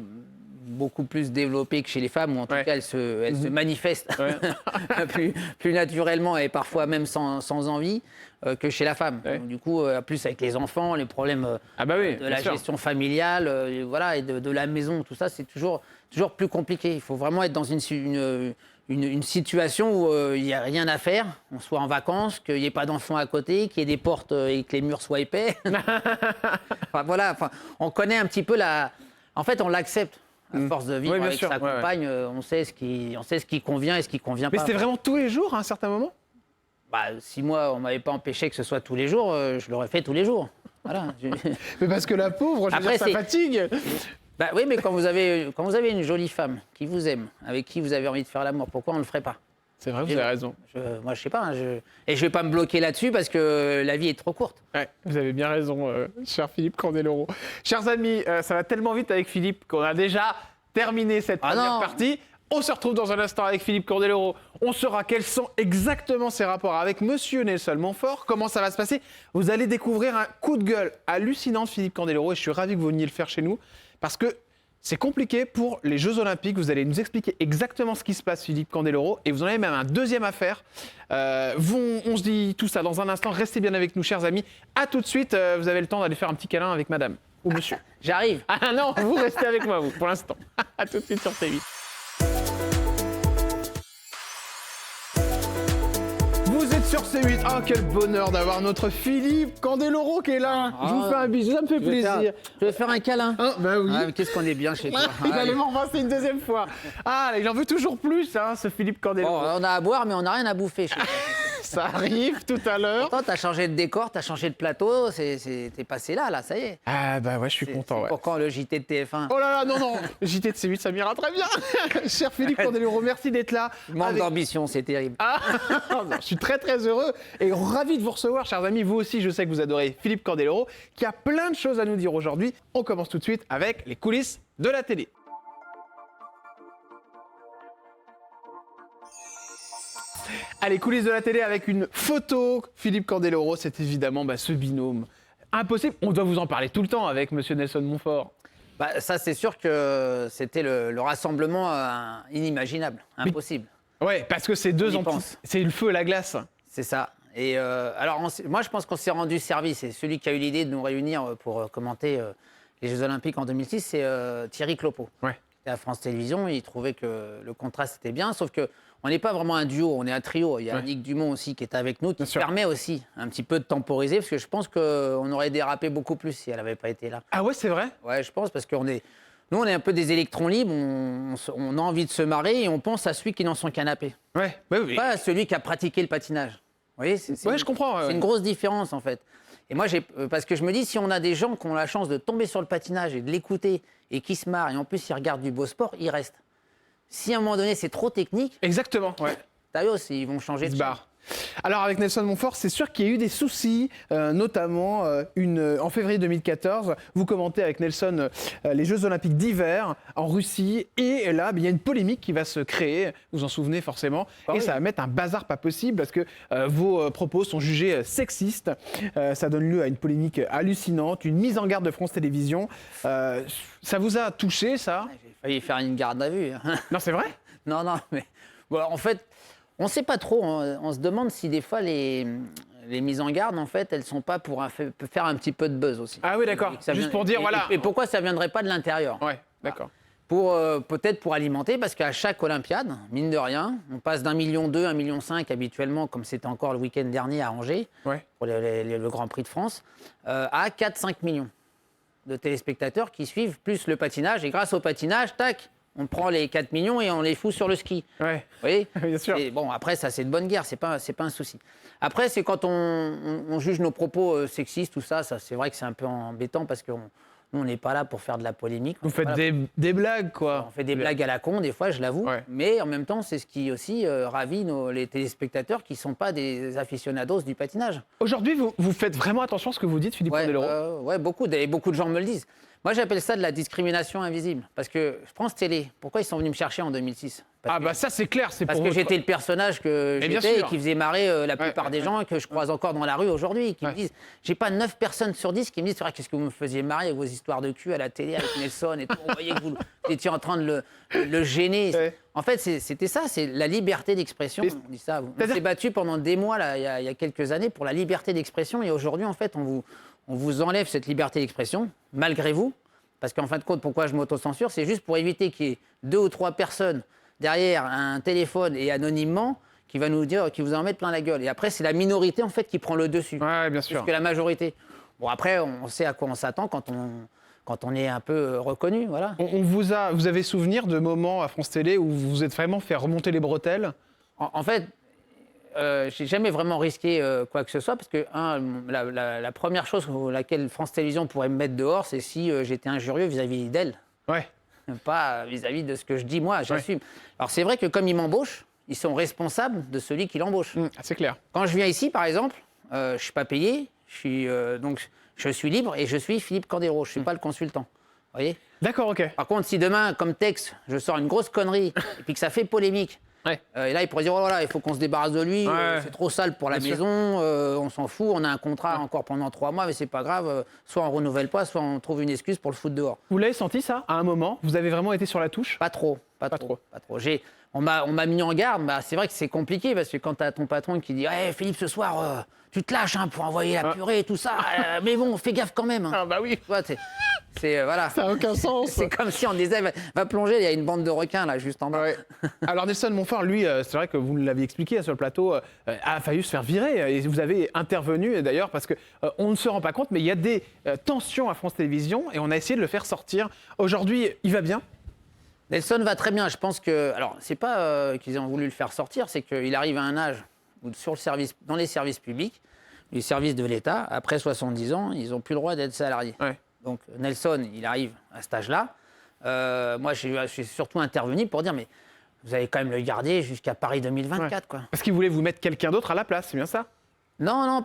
beaucoup plus développée que chez les femmes, ou en tout Ouais. cas, elle se manifeste Ouais. plus naturellement et parfois même sans envie que chez la femme. Ouais. Donc, du coup, plus avec les enfants, les problèmes Ah bah oui, de bien la sûr. gestion familiale, voilà, et de la maison, tout ça, c'est toujours plus compliqué. Il faut vraiment être dans une situation où il n'y a rien à faire, on soit en vacances, qu'il n'y ait pas d'enfants à côté, qu'il y ait des portes et que les murs soient épais. Enfin, voilà, on connaît un petit peu en fait, on l'accepte. À force de vivre Oui, bien avec sûr, sa ouais, ouais. compagne, on sait ce qui convient et ce qui convient Mais pas. c'était vraiment tous les jours à un certain moment? Bah, si moi, on m'avait pas empêché que ce soit tous les jours, je l'aurais fait tous les jours. Voilà. Mais parce que la pauvre, je veux Après, dire, ça c'est- fatigue. Bah oui, mais quand vous avez une jolie femme qui vous aime, avec qui vous avez envie de faire l'amour, pourquoi on ne le ferait pas? C'est vrai, vous avez raison. Moi, je sais pas. Et je vais pas me bloquer là-dessus parce que la vie est trop courte. Ouais, vous avez bien raison, cher Philippe Candeloro. Chers amis, ça va tellement vite avec Philippe qu'on a déjà terminé cette première non. partie. On se retrouve dans un instant avec Philippe Candeloro. On saura quels sont exactement ses rapports avec Monsieur Nelson Montfort. Comment ça va se passer? Vous allez découvrir un coup de gueule hallucinant de Philippe Candeloro et je suis ravi que vous veniez le faire chez nous parce que c'est compliqué pour les Jeux Olympiques. Vous allez nous expliquer exactement ce qui se passe, Philippe Candeloro, et vous en avez même un deuxième à faire. On se dit tout ça dans un instant. Restez bien avec nous, chers amis. À tout de suite. Vous avez le temps d'aller faire un petit câlin avec madame ou monsieur. J'arrive. Ah non, vous restez avec moi, vous, pour l'instant. À tout de suite sur C8. Vous êtes sur C8. Ah, quel bonheur d'avoir notre Philippe Candeloro qui est là. Je vous fais un bisou, ça me fait plaisir. Je vais faire un câlin. Ah, bah oui. Ah, mais qu'est-ce qu'on est bien chez toi. Il Allez. allait m'embrasser une deuxième fois. Ah, il en veut toujours plus, hein, ce Philippe Candeloro. Bon, on a à boire, mais on n'a rien à bouffer chez toi. Ça arrive tout à l'heure. Pourtant, t'as changé de décor, t'as changé de plateau, t'es passé là, ça y est. Ah, bah ouais, je suis content, ouais. Pour quand le JT de TF1? Oh là là, non, non, JT de C8, ça m'ira très bien. Cher Philippe Candeloro, merci d'être là. Manque Avec- d'ambition, c'est terrible. Ah, je suis très très heureux et ravi de vous recevoir, chers amis. Vous aussi, je sais que vous adorez Philippe Candeloro, qui a plein de choses à nous dire aujourd'hui. On commence tout de suite avec les coulisses de la télé. Allez, coulisses de la télé avec une photo. Philippe Candeloro, c'est évidemment ce binôme. Impossible, on doit vous en parler tout le temps avec Monsieur Nelson Montfort. Bah, ça, c'est sûr que c'était le rassemblement inimaginable, impossible. Ouais, parce que c'est deux On y anti... pense. C'est le feu et la glace. C'est ça. Et alors, moi, je pense qu'on s'est rendu service. Et celui qui a eu l'idée de nous réunir pour commenter les Jeux Olympiques en 2006, c'est Thierry Clopo. Ouais. C'était à France Télévisions. Il trouvait que le contraste était bien, sauf que on n'est pas vraiment un duo, on est un trio. Il y a Ouais. Annick Dumont aussi qui est avec nous, qui Bien sûr. permet aussi un petit peu de temporiser, parce que je pense qu'on aurait dérapé beaucoup plus si elle n'avait pas été là. Ah ouais, c'est vrai? Ouais, je pense, parce qu'on est. Nous, on est un peu des électrons libres, on a envie de se marrer et on pense à celui qui est dans son canapé. Ouais, ouais, oui. Pas à celui qui a pratiqué le patinage. Vous voyez, Ouais, je comprends. c'est une grosse différence, en fait. Et moi, parce que je me dis, si on a des gens qui ont la chance de tomber sur le patinage et de l'écouter et qui se marrent, et en plus, ils regardent du beau sport, ils restent. Si à un moment donné, c'est trop technique, Exactement, ouais. Taïos, ils vont changer Il de se chaîne. barre. Alors avec Nelson Montfort, c'est sûr qu'il y a eu des soucis, notamment en février 2014. Vous commentez avec Nelson les Jeux Olympiques d'hiver en Russie. Et là, il y a une polémique qui va se créer, vous en souvenez forcément. Ah et oui. ça va mettre un bazar pas possible parce que vos propos sont jugés sexistes. Ça donne lieu à une polémique hallucinante, une mise en garde de France Télévisions. Ça vous a touché, ça? J'ai failli faire une garde à vue. Non, c'est vrai? Non, mais bon, en fait, on ne sait pas trop. On se demande si des fois les mises en garde, en fait, elles sont pas pour faire un petit peu de buzz aussi. Ah oui, d'accord. Et que ça Juste vient- pour dire, et- voilà. Et pourquoi ça viendrait pas de l'intérieur? Ouais, d'accord. Peut-être pour alimenter, parce qu'à chaque Olympiade, mine de rien, on passe d'1,2 million, 1,5 million habituellement, comme c'était encore le week-end dernier à Angers, Ouais. pour le Grand Prix de France, à 4-5 millions de téléspectateurs qui suivent, plus le patinage. Et grâce au patinage, tac, on prend les 4 millions et on les fout sur le ski. Ouais. Vous voyez? Bien sûr. Et bon, après, ça, c'est de bonne guerre, c'est pas un souci. Après, c'est quand on juge nos propos sexistes, tout ça, c'est vrai que c'est un peu embêtant parce que nous, on n'est pas là pour faire de la polémique. Vous On est faites pas là des blagues, quoi. on fait des blagues à la con, des fois, je l'avoue. Ouais. Mais en même temps, c'est ce qui aussi ravit les téléspectateurs qui ne sont pas des aficionados du patinage. Aujourd'hui, vous faites vraiment attention à ce que vous dites, Philippe Ouais, Candeloro. ouais, beaucoup de gens me le disent. Moi, j'appelle ça de la discrimination invisible. Parce que France Télé, pourquoi ils sont venus me chercher en 2006? Ah bah ça c'est clair, c'est Parce pour que votre- j'étais le personnage que Mais bien j'étais et sûr. qui faisait marrer la plupart ouais, des gens que je croise encore dans la rue aujourd'hui, qui Ouais. me disent, j'ai pas 9 personnes sur 10 qui me disent, qu'est-ce que vous me faisiez marrer avec vos histoires de cul à la télé avec Nelson et tout, on voyait que vous étiez en train de le gêner. Ouais. En fait, c'était ça, c'est la liberté d'expression. Mais- On dit ça. On C'est-à-dire- s'est battu pendant des mois, là, il y a quelques années, pour la liberté d'expression et aujourd'hui, en fait, on vous enlève cette liberté d'expression, malgré vous. Parce qu'en fin de compte, pourquoi je m'auto-censure? C'est juste pour éviter qu'il y ait 2 ou 3 personnes derrière un téléphone et anonymement qui va nous dire, qui vous en mettent plein la gueule. Et après, c'est la minorité en fait qui prend le dessus, Ouais, bien plus sûr. que la majorité. Bon, après, on sait à quoi on s'attend quand quand on est un peu reconnu, voilà. Vous avez souvenir de moments à France Télé où vous vous êtes vraiment fait remonter les bretelles? En fait, j'ai jamais vraiment risqué quoi que ce soit parce que la première chose pour laquelle France Télévisions pourrait me mettre dehors, c'est si j'étais injurieux vis-à-vis d'elle, Ouais. pas vis-à-vis de ce que je dis moi. J'assume. Alors c'est vrai que comme ils m'embauchent, ils sont responsables de celui qui l'embauche. C'est clair. Quand je viens ici, par exemple, je suis pas payé, donc je suis libre et je suis Philippe Candeloro, je suis pas le consultant. Vous voyez? D'accord, ok. Par contre, si demain, comme texte, je sors une grosse connerie et puis que ça fait polémique, Ouais. et là, il pourrait dire, oh là là, il faut qu'on se débarrasse de lui, Ouais. c'est trop sale pour la Bien sûr. maison, on s'en fout, on a un contrat encore pendant 3 mois, mais c'est pas grave, soit on renouvelle pas, soit on trouve une excuse pour le foutre dehors. Vous l'avez senti ça à un moment? Vous avez vraiment été sur la touche? Pas trop. trop. Pas trop. On m'a mis en garde, bah, c'est vrai que c'est compliqué parce que quand tu as ton patron qui dit hey, Philippe, ce soir, tu te lâches pour envoyer la purée et tout ça, mais bon, fais gaffe quand même. Hein. Ah bah oui. Ouais, voilà. Ça n'a aucun sens. C'est comme si on disait va plonger, il y a une bande de requins là juste en bas. Ouais. Alors Nelson Montfort, lui, c'est vrai que vous l'aviez expliqué sur le plateau, a failli se faire virer. Et vous avez intervenu d'ailleurs parce que on ne se rend pas compte, mais il y a des tensions à France Télévisions et on a essayé de le faire sortir. Aujourd'hui, il va bien? Nelson va très bien. Je pense que alors c'est pas qu'ils ont voulu le faire sortir, c'est qu'il arrive à un âge où dans les services publics, les services de l'État, après 70 ans, ils n'ont plus le droit d'être salariés. Ouais. Donc Nelson, il arrive à cet âge-là. Moi, je suis surtout intervenu pour dire, mais vous allez quand même le garder jusqu'à Paris 2024, quoi. Parce qu'il voulait vous mettre quelqu'un d'autre à la place, c'est bien ça? Non,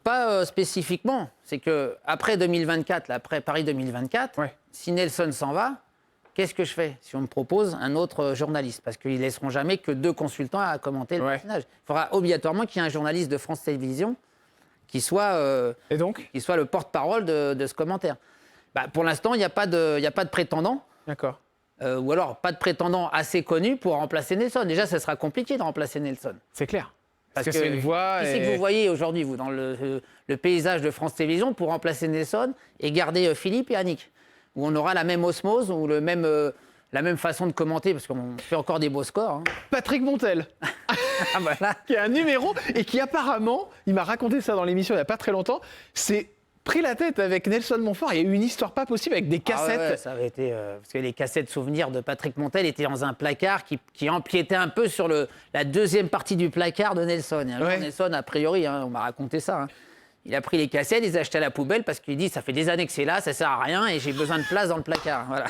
pas spécifiquement. C'est que après 2024, là, après Paris 2024, si Nelson s'en va, qu'est-ce que je fais si on me propose un autre journaliste? Parce qu'ils ne laisseront jamais que 2 consultants à commenter le personnage. Il faudra obligatoirement qu'il y ait un journaliste de France Télévisions qui soit le porte-parole de ce commentaire. Bah, pour l'instant, il n'y a pas de prétendant. D'accord. Ou alors pas de prétendant assez connu pour remplacer Nelson. Déjà, ça sera compliqué de remplacer Nelson. C'est clair. Parce que c'est une voix. Qui c'est que vous voyez aujourd'hui, vous, dans le paysage de France Télévisions, pour remplacer Nelson et garder Philippe et Annick, où on aura la même osmose ou la même façon de commenter, parce qu'on fait encore des beaux scores. Hein. Patrick Montel, Voilà. qui a un numéro et qui apparemment, il m'a raconté ça dans l'émission il n'y a pas très longtemps, c'est pris la tête avec Nelson Montfort. Il y a eu une histoire pas possible avec des cassettes. Ah ouais, ça avait été parce que les cassettes souvenirs de Patrick Montel étaient dans un placard qui empiétait un peu sur la deuxième partie du placard de Nelson. Et un jour, Nelson, a priori, on m'a raconté ça. Hein, il a pris les cassettes, il les a achetées à la poubelle parce qu'il dit ça fait des années que c'est là, ça sert à rien et j'ai besoin de place dans le placard. Voilà.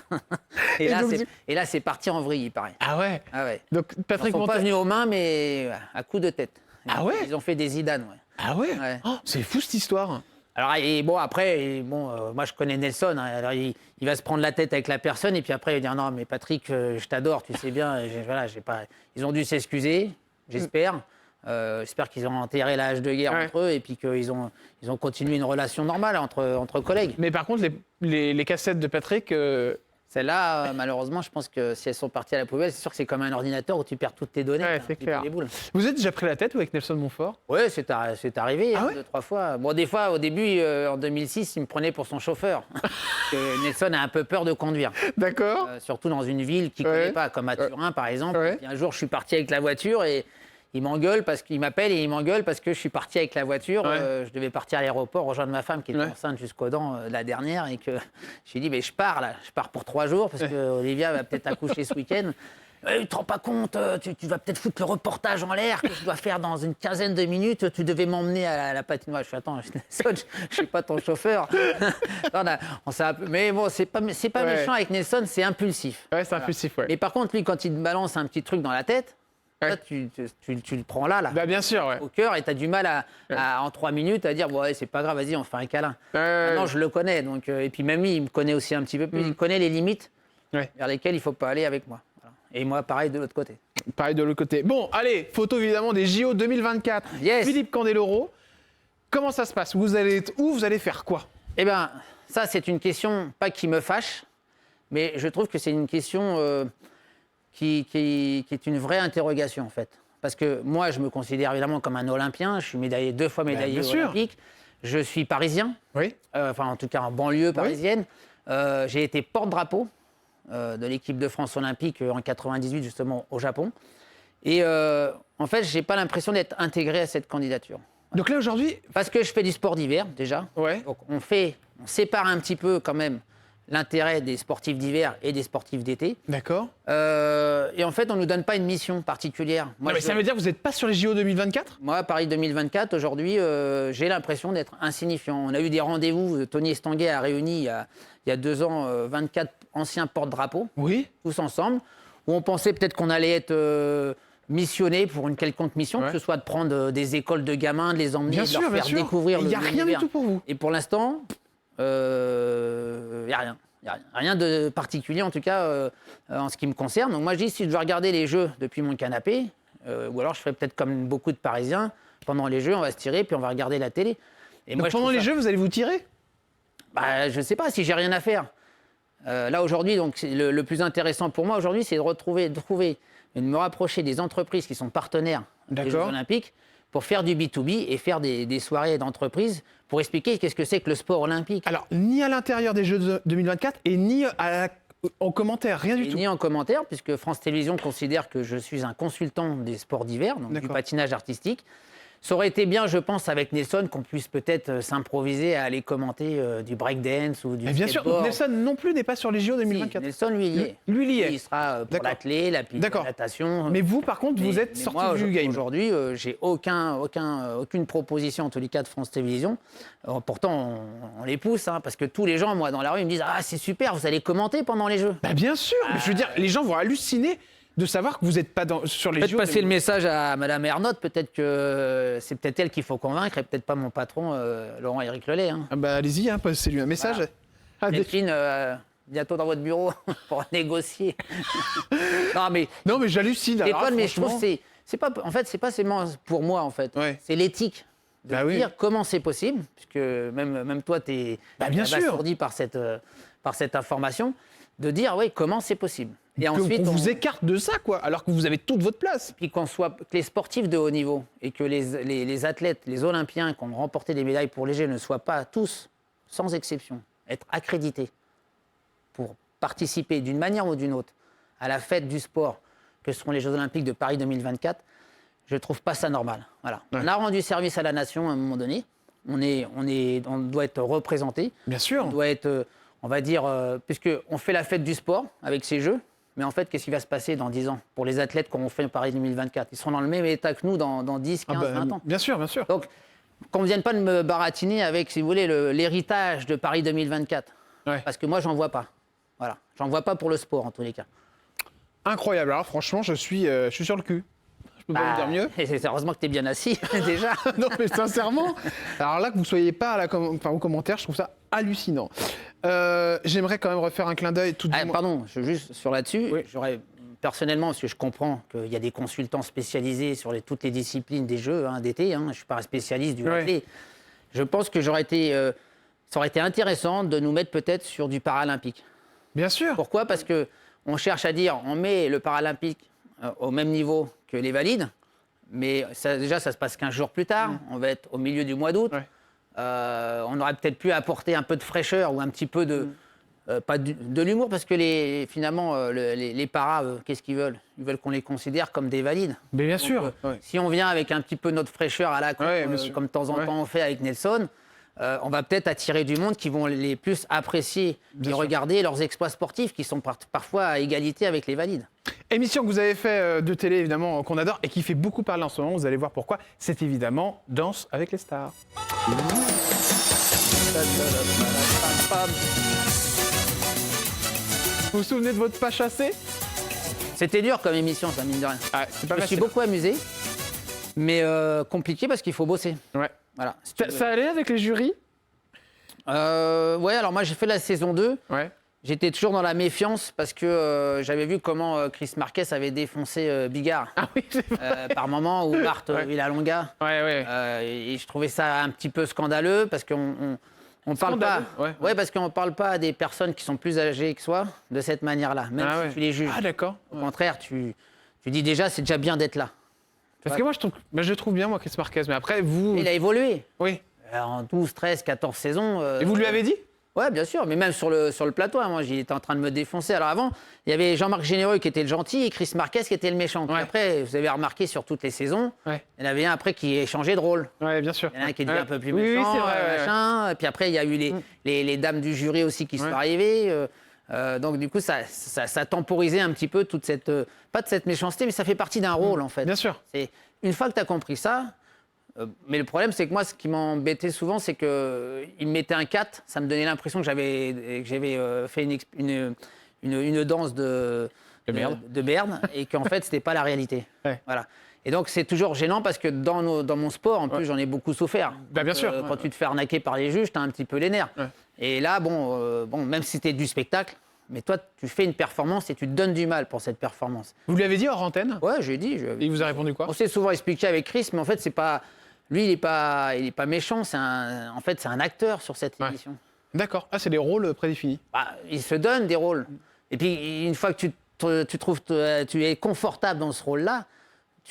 Et là, c'est parti en vrille, il paraît. Ah ouais. Ah ouais. Donc Patrick Ils sont pas Montel. venus aux mains, mais à coups de tête. Ah ouais. Ils ont fait des Zidane. Ouais. Ah ouais. Ouais. Oh, c'est fou cette histoire. Alors, moi je connais Nelson, hein, alors il va se prendre la tête avec la personne et puis après il va dire non mais Patrick, je t'adore, tu sais bien, Ils ont dû s'excuser, j'espère. J'espère qu'ils ont enterré la hache de guerre entre eux et puis qu'ils ont continué une relation normale entre collègues. Mais par contre, les cassettes de Patrick. Celles-là, malheureusement, je pense que si elles sont parties à la poubelle, c'est sûr que c'est comme un ordinateur où tu perds toutes tes données. Ouais, c'est clair. Les boules. Vous êtes déjà pris la tête ou avec Nelson Montfort? Oui, c'est arrivé Ah ouais 2-3 fois. Bon, des fois, au début, en 2006, il me prenait pour son chauffeur. Parce que Nelson a un peu peur de conduire. D'accord. Surtout dans une ville qu'il ne connaît pas, comme à Turin, par exemple. Ouais. Et puis un jour, je suis parti avec la voiture et il m'engueule parce qu'il m'appelle et il m'engueule parce que je suis parti avec la voiture. Je devais partir à l'aéroport, rejoindre ma femme qui était enceinte jusqu'aux dents la dernière. Et que j'ai dit, mais je pars pour 3 jours parce que Olivia va peut-être accoucher ce week-end. Tu te rends pas compte, tu vas peut-être foutre le reportage en l'air que je dois faire dans une quinzaine de minutes. Tu devais m'emmener à la patinoire. Je suis attends, je suis pas ton chauffeur. Mais bon, c'est pas méchant avec Nelson, c'est impulsif. Ouais, c'est impulsif, ouais. Mais par contre, lui, quand il te balance un petit truc dans la tête, là, tu le prends là. Bah, bien sûr, ouais. Au cœur, et tu as du mal en 3 minutes à dire bon, ouais, c'est pas grave, vas-y, on fait un câlin. Maintenant, je le connais. Donc, et puis même lui, il me connaît aussi un petit peu plus. Il connaît les limites vers lesquelles il ne faut pas aller avec moi. Voilà. Et moi, pareil de l'autre côté. Pareil de l'autre côté. Bon, allez, photo évidemment des JO 2024. Yes. Philippe Candeloro, comment ça se passe? Vous allez être où? Vous allez faire quoi? Eh bien, ça, c'est une question, pas qui me fâche, mais je trouve que c'est une question qui est une vraie interrogation, en fait. Parce que moi, je me considère évidemment comme un Olympien. Je suis 2 fois médaillé olympique. Je suis parisien, enfin en tout cas en banlieue parisienne. J'ai été porte-drapeau de l'équipe de France olympique en 98, justement, au Japon. Et en fait, je n'ai pas l'impression d'être intégré à cette candidature. Donc là, aujourd'hui... Parce que je fais du sport d'hiver, déjà. Ouais. Donc on sépare un petit peu quand même l'intérêt des sportifs d'hiver et des sportifs d'été. D'accord. Et en fait, on ne nous donne pas une mission particulière. Non, mais ça veut dire que vous n'êtes pas sur les JO 2024 ? Moi, Paris 2024, aujourd'hui, j'ai l'impression d'être insignifiant. On a eu des rendez-vous, Tony Estanguet a réuni il y a 2 ans 24 anciens porte-drapeaux, Oui. tous ensemble, où on pensait peut-être qu'on allait être missionné pour une quelconque mission, Ouais. que ce soit de prendre des écoles de gamins, de les emmener, Bien de sûr, leur bien faire sûr. découvrir Il n'y a rien du l'univers. tout pour vous. Et pour l'instant, il n'y a rien. Il n'y a rien de particulier, en tout cas, en ce qui me concerne. Donc moi, je dis, si je dois regarder les Jeux depuis mon canapé, ou alors je ferai peut-être comme beaucoup de Parisiens, pendant les Jeux, on va se tirer, puis on va regarder la télé. Et Donc moi, je pendant trouve les ça- Jeux, vous allez vous tirer ? Bah, je ne sais pas si j'ai rien à faire. Là, aujourd'hui, donc, le plus intéressant pour moi, aujourd'hui, c'est de trouver et de me rapprocher des entreprises qui sont partenaires des Jeux D'accord. Olympiques pour faire du B2B et faire des soirées d'entreprise pour expliquer qu'est-ce que c'est que le sport olympique. Alors, ni à l'intérieur des Jeux de 2024 et ni en commentaire, rien du Et tout. ni en commentaire, puisque France Télévisions considère que je suis un consultant des sports d'hiver, donc du D'accord. patinage artistique. Ça aurait été bien, je pense, avec Nelson, qu'on puisse peut-être s'improviser à aller commenter du breakdance ou du Mais bien sûr, skateboard. donc Nelson non plus n'est pas sur les JO Si, 2024. Nelson, lui, il y est. Lui, il y est. Il sera pour D'accord. l'athlé, la D'accord. natation. Mais vous, par contre, vous Mais- êtes mais sorti moi, du game. Aujourd'hui, j'ai aucune proposition, en tous les cas, de France Télévisions. Pourtant, on les pousse, hein, parce que tous les gens, moi, dans la rue, ils me disent « Ah, c'est super, vous allez commenter pendant les Jeux ». Bah bien sûr, mais je veux dire, les gens vont halluciner de savoir que vous n'êtes pas sur les Peut-être JO. passer le message à Madame Ernotte, peut-être que c'est peut-être elle qu'il faut convaincre, et peut-être pas mon patron, Laurent-Éric Lelay. Hein. Ah bah allez-y, hein, passez-lui un message. Voilà. Ah, des- Delphine, bientôt dans votre bureau pour négocier. Non, mais Non mais j'hallucine. c'est alors, pas, mais je trouve franchement. que c'est pas, en fait, c'est pas seulement pour moi, en fait. Ouais. C'est l'éthique de Bah oui. dire comment c'est possible, puisque même toi, tu es Bah, bien sûr. abasourdi par cette information, de dire, oui, comment c'est possible. Et ensuite, qu'on vous écarte de ça, quoi, alors que vous avez toute votre place. puis que les sportifs de haut niveau et que les athlètes, les Olympiens qui ont remporté des médailles pour les Jeux ne soient pas tous, sans exception, être accrédités pour participer d'une manière ou d'une autre à la fête du sport que seront les Jeux Olympiques de Paris 2024, je ne trouve pas ça normal. Voilà. Ouais. On a rendu service à la nation à un moment donné. On doit être représenté. Bien sûr. On doit être, on va dire, puisqu'on fait la fête du sport avec ces Jeux, mais en fait, qu'est-ce qui va se passer dans 10 ans pour les athlètes qui auront fait Paris 2024 ? Ils seront dans le même état que nous dans 10, 15, Ah bah, 20 ans. bien sûr, bien sûr. Donc, qu'on ne vienne pas de me baratiner avec, si vous voulez, l'héritage de Paris 2024. Ouais. Parce que moi, j'en vois pas. Voilà. J'en vois pas pour le sport, en tous les cas. Incroyable. Alors franchement, je suis sur le cul. Je peux pas vous dire mieux. Et c'est heureusement que tu es bien assis, déjà. Non mais sincèrement, alors là que vous soyez pas aux commentaires, je trouve ça hallucinant. J'aimerais quand même refaire un clin d'œil tout du Ah, moins. pardon, juste sur là-dessus, Oui. j'aurais personnellement, parce que je comprends qu'il y a des consultants spécialisés sur toutes les disciplines des Jeux d'été, hein, je ne suis pas un spécialiste du Ouais. athlé. Je pense que ça aurait été intéressant de nous mettre peut-être sur du paralympique. Bien sûr. Pourquoi ? Parce qu'on cherche à dire, on met le paralympique au même niveau que les valides, mais déjà, ça se passe 15 jours plus tard, on va être au milieu du mois d'août. Ouais. On aurait peut-être pu apporter un peu de fraîcheur ou un petit peu de... pas de l'humour, parce que finalement, les paras, qu'est-ce qu'ils veulent ? Ils veulent qu'on les considère comme des valides. Mais bien Donc, sûr. Ouais. Si on vient avec un petit peu notre fraîcheur à la con, Ouais, bien sûr. comme de temps en Ouais. temps on fait avec Nelson, on va peut-être attirer du monde qui vont les plus apprécier Bien et sûr. regarder leurs exploits sportifs qui sont parfois à égalité avec les valides. Émission que vous avez fait de télé évidemment qu'on adore et qui fait beaucoup parler en ce moment. Vous allez voir pourquoi. C'est évidemment Danse avec les stars. Vous vous souvenez de votre pas chassé ? C'était dur comme émission, ça, mine de rien. Ah, c'est pas Je me suis facile. beaucoup amusé, mais compliqué parce qu'il faut bosser. Ouais. Voilà. Si tu veux. Ça allait avec les jurys ? Ouais, alors moi j'ai fait la saison 2. Ouais. J'étais toujours dans la méfiance parce que j'avais vu comment Chris Marquez avait défoncé Bigard Ah oui, c'est vrai. par moment, ou Marthe Ouais. Villalonga. Ouais, ouais. Et je trouvais ça un petit peu scandaleux parce qu'on parle pas. Scandaleux, ouais. Parce qu'on parle pas à des personnes qui sont plus âgées que soi de cette manière-là, même Ah si ouais. tu les juges. Ah d'accord. Au contraire, tu dis déjà c'est déjà bien d'être là. Parce que moi je trouve bien moi Chris Marquez, mais après vous. Il a évolué. Oui. En 12, 13, 14 saisons. Et vous lui avez dit ? Ouais, bien sûr, mais même sur le plateau, hein, moi, j'étais en train de me défoncer. Alors avant, il y avait Jean-Marc Généreux qui était le gentil et Chris Marquez qui était le méchant. Puis après, vous avez remarqué sur toutes les saisons, il y en avait un après qui a changé de rôle. Ouais, bien sûr. Il y en a un qui est devenu un peu plus méchant, c'est vrai, machin. Et puis après, il y a eu les dames du jury aussi qui sont arrivées. Donc du coup, ça temporisait un petit peu toute cette... pas de cette méchanceté, mais ça fait partie d'un rôle, en fait. Bien sûr. Une fois que tu as compris ça... mais le problème, c'est que moi, ce qui m'embêtait souvent, c'est qu'il me mettait un 4. Ça me donnait l'impression que j'avais fait une danse de merde et qu'en fait, c'était pas la réalité. Ouais. Voilà. Et donc, c'est toujours gênant parce que dans mon sport, en plus, j'en ai beaucoup souffert. Bien sûr. Quand tu te fais arnaquer par les juges, tu as un petit peu les nerfs. Ouais. Et là, même si c'était du spectacle, mais toi, tu fais une performance et tu te donnes du mal pour cette performance. Vous lui avez dit hors antenne? Ouais, j'ai dit. Et il vous a répondu quoi? On s'est souvent expliqué avec Chris, mais en fait, c'est pas... Lui, il est pas méchant. En fait, c'est un acteur sur cette émission. D'accord. Ah, c'est des rôles prédéfinis. Bah, il se donne des rôles. Et puis, une fois que tu es confortable dans ce rôle-là,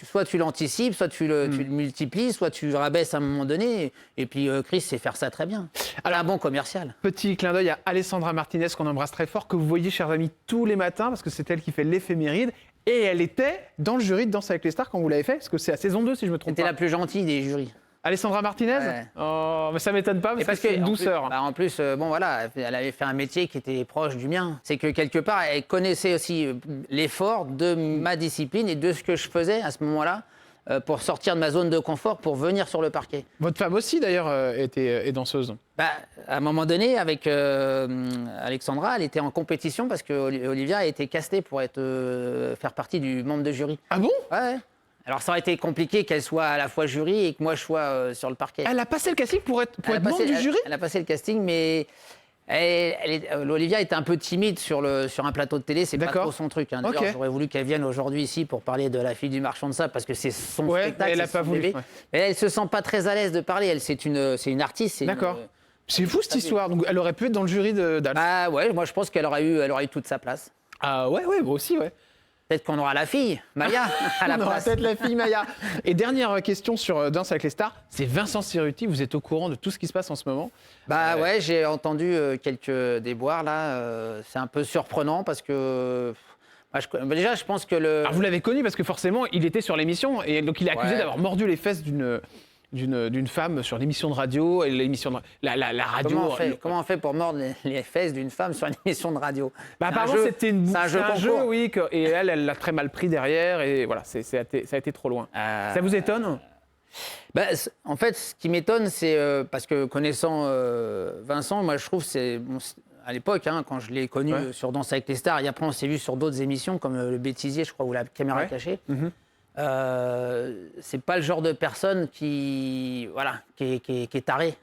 soit tu l'anticipes, soit tu le multiplies, soit tu le rabaisses à un moment donné. Et puis, Chris sait faire ça très bien. Alors, un bon commercial. Petit clin d'œil à Alessandra Martinez, qu'on embrasse très fort, que vous voyez, chers amis, tous les matins, parce que c'est elle qui fait l'éphéméride. Et elle était dans le jury de Danse avec les stars quand vous l'avez fait, parce que c'est à saison 2, si je me trompe pas. C'était la plus gentille des jurys. Alessandra Martinez? Ouais. Oh, mais ça m'étonne pas, parce que c'est une douceur. En plus, elle avait fait un métier qui était proche du mien. C'est que quelque part, elle connaissait aussi l'effort de ma discipline et de ce que je faisais à ce moment-là pour sortir de ma zone de confort, pour venir sur le parquet. Votre femme aussi, d'ailleurs, est danseuse. À un moment donné, avec Alexandra, elle était en compétition parce que Olivia a été castée pour faire partie du membre de jury. Ah bon? Ouais. Alors ça aurait été compliqué qu'elle soit à la fois jury et que moi je sois sur le parquet. Elle a passé le casting pour être membre du jury? Elle a passé le casting, mais Olivia était un peu timide sur un plateau de télé, c'est pas trop son truc. D'ailleurs, j'aurais voulu qu'elle vienne aujourd'hui ici pour parler de La fille du marchand de sable, parce que c'est son spectacle, elle a pas voulu. Ouais. Mais elle se sent pas très à l'aise de parler. C'est une artiste. D'accord. C'est fou cette histoire. Donc elle aurait pu être dans le jury d'Al. Ah ouais, moi je pense qu'elle aurait eu toute sa place. Ah ouais, moi aussi, ouais. Peut-être qu'on aura la fille, Maya, à la place. On aura peut-être la fille Maya. Et dernière question sur Danse avec les stars, c'est Vincent Cerruti. Vous êtes au courant de tout ce qui se passe en ce moment? Ouais, j'ai entendu quelques déboires là. C'est un peu surprenant parce que... déjà, je pense que Alors, vous l'avez connu parce que forcément, il était sur l'émission et donc il est accusé d'avoir mordu les fesses d'une femme sur l'émission de radio, et l'émission de la radio. Comment on fait pour mordre les fesses d'une femme sur une émission de radio? Apparemment, c'était un jeu, oui, et elle l'a très mal pris derrière, et voilà, ça a été trop loin. Ça vous étonne? En fait, ce qui m'étonne, c'est parce que connaissant Vincent, moi je trouve à l'époque, quand je l'ai connu sur Danse avec les stars, et après on s'est vu sur d'autres émissions comme Le Bêtisier, je crois, où la caméra est cachée. C'est pas le genre de personne qui est taré.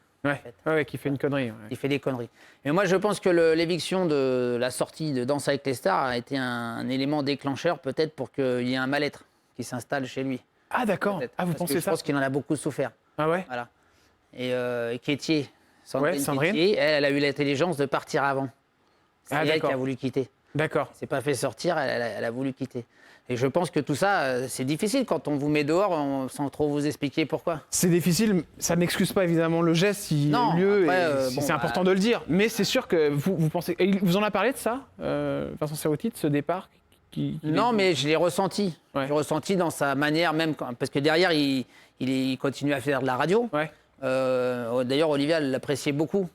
Qui fait une connerie. Il fait des conneries. Mais moi, je pense que l'éviction de la sortie de Danse avec les stars a été un élément déclencheur, peut-être, pour qu'il y ait un mal-être qui s'installe chez lui. Ah d'accord. Ah, vous pensez ça? Je pense qu'il en a beaucoup souffert. Ah ouais. Voilà. Et Kétier, Sandrine. Kétier, elle a eu l'intelligence de partir avant. C'est elle qui a voulu quitter. D'accord. Elle s'est pas fait sortir, elle a voulu quitter. Et je pense que tout ça, c'est difficile quand on vous met dehors sans trop vous expliquer pourquoi. C'est difficile, ça n'excuse pas évidemment le geste s'il a lieu, c'est important de le dire. Mais c'est sûr que vous pensez... Et vous en a parlé de ça, Vincent Cerruti, de ce départ Non, mais je l'ai ressenti. Je l'ai ressenti dans sa manière, même parce que derrière, il continue à faire de la radio. D'ailleurs, Olivia l'appréciait beaucoup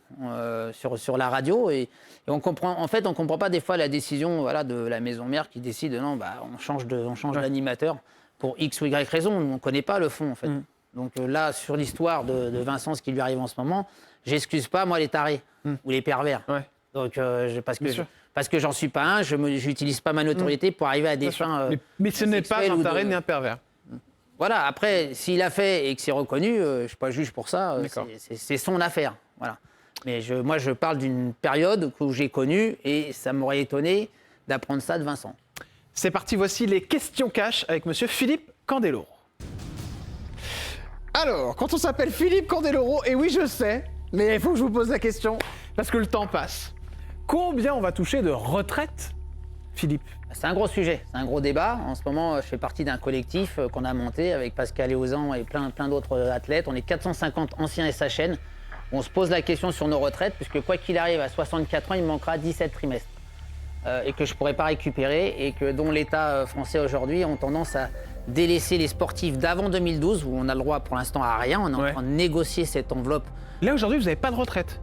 sur la radio et on comprend. En fait, on comprend pas des fois la décision, de la maison mère qui décide non, on change d'animateur pour X ou Y raison. On connaît pas le fond en fait. Donc là, sur l'histoire de Vincent, ce qui lui arrive en ce moment, j'excuse pas moi les tarés ou les pervers. Donc parce que j'en suis pas un, j'utilise pas ma notoriété pour arriver à des fins. Mais ce n'est pas un taré ni un pervers. Voilà, après, s'il a fait et que c'est reconnu, je ne suis pas juge pour ça, c'est son affaire. Voilà. Mais moi, je parle d'une période où j'ai connu et ça m'aurait étonné d'apprendre ça de Vincent. C'est parti, voici les questions cash avec monsieur Philippe Candeloro. Alors, quand on s'appelle Philippe Candeloro, et oui, je sais, mais il faut que je vous pose la question, parce que le temps passe. Combien on va toucher de retraite, Philippe? C'est un gros sujet, c'est un gros débat. En ce moment, je fais partie d'un collectif qu'on a monté avec Pascal Eozan et plein d'autres athlètes. On est 450 anciens SHN. on se pose la question sur nos retraites, puisque quoi qu'il arrive, à 64 ans, il me manquera 17 trimestres. Et que je ne pourrai pas récupérer, et que dont l'État français aujourd'hui ont tendance à délaisser les sportifs d'avant 2012, où on a le droit pour l'instant à rien. On est en train de négocier cette enveloppe. Là, aujourd'hui, vous n'avez pas de retraite?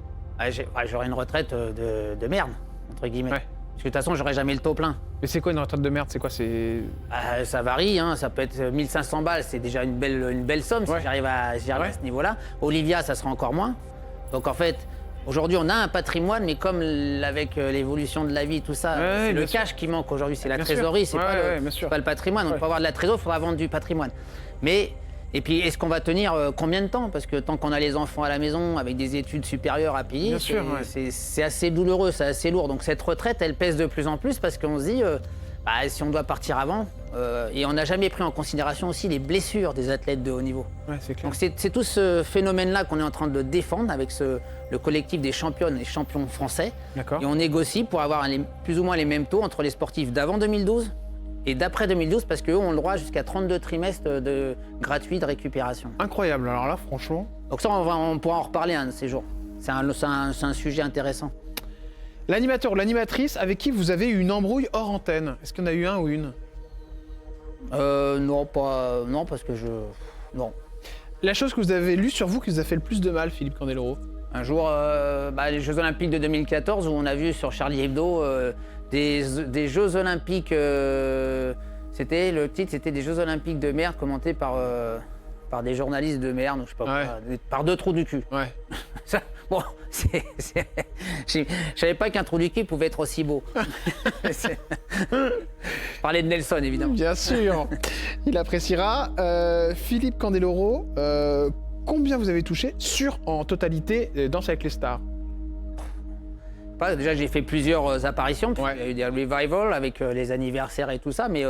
J'aurai une retraite de merde, entre guillemets. Ouais. Parce que de toute façon, j'aurai jamais le taux plein. Mais c'est quoi une retraite de merde? C'est quoi? Ça varie, hein. Ça peut être 1500 balles, c'est déjà une belle somme si j'arrive à ce niveau-là. Olivia, ça sera encore moins. Donc en fait, aujourd'hui, on a un patrimoine, mais comme avec l'évolution de la vie, tout ça, c'est le cash qui manque aujourd'hui, c'est la trésorerie, c'est pas le patrimoine. Donc pour avoir de la trésorerie, il faudra vendre du patrimoine. Et puis, est-ce qu'on va tenir combien de temps? Parce que tant qu'on a les enfants à la maison, avec des études supérieures à payer, c'est assez douloureux, c'est assez lourd. Donc cette retraite, elle pèse de plus en plus parce qu'on se dit, si on doit partir avant, et on n'a jamais pris en considération aussi les blessures des athlètes de haut niveau. Ouais, c'est clair. Donc c'est tout ce phénomène-là qu'on est en train de défendre avec le collectif des championnes et champions français. D'accord. Et on négocie pour avoir plus ou moins les mêmes taux entre les sportifs d'avant 2012 et d'après 2012, parce qu'eux ont le droit jusqu'à 32 trimestres gratuits de récupération. Incroyable, alors là, franchement. Donc ça, on pourra en reparler un de ces jours. C'est un sujet intéressant. L'animateur ou l'animatrice avec qui vous avez eu une embrouille hors antenne, est-ce qu'il y en a eu un ou une? Non, parce que non. La chose que vous avez lue sur vous qui vous a fait le plus de mal, Philippe Candeloro? Un jour, les Jeux Olympiques de 2014, où on a vu sur Charlie Hebdo des Jeux Olympiques, le titre, c'était des Jeux Olympiques de merde commentés par des journalistes de merde, ou je sais pas quoi, par deux trous du cul. Ouais. Ça, bon, je savais pas qu'un trou du cul pouvait être aussi beau. Je parlais de Nelson, évidemment. Bien sûr, il appréciera. Philippe Candeloro, combien vous avez touché en totalité Danse avec les stars? Déjà, j'ai fait plusieurs apparitions, il y a eu des revivals avec les anniversaires et tout ça. Mais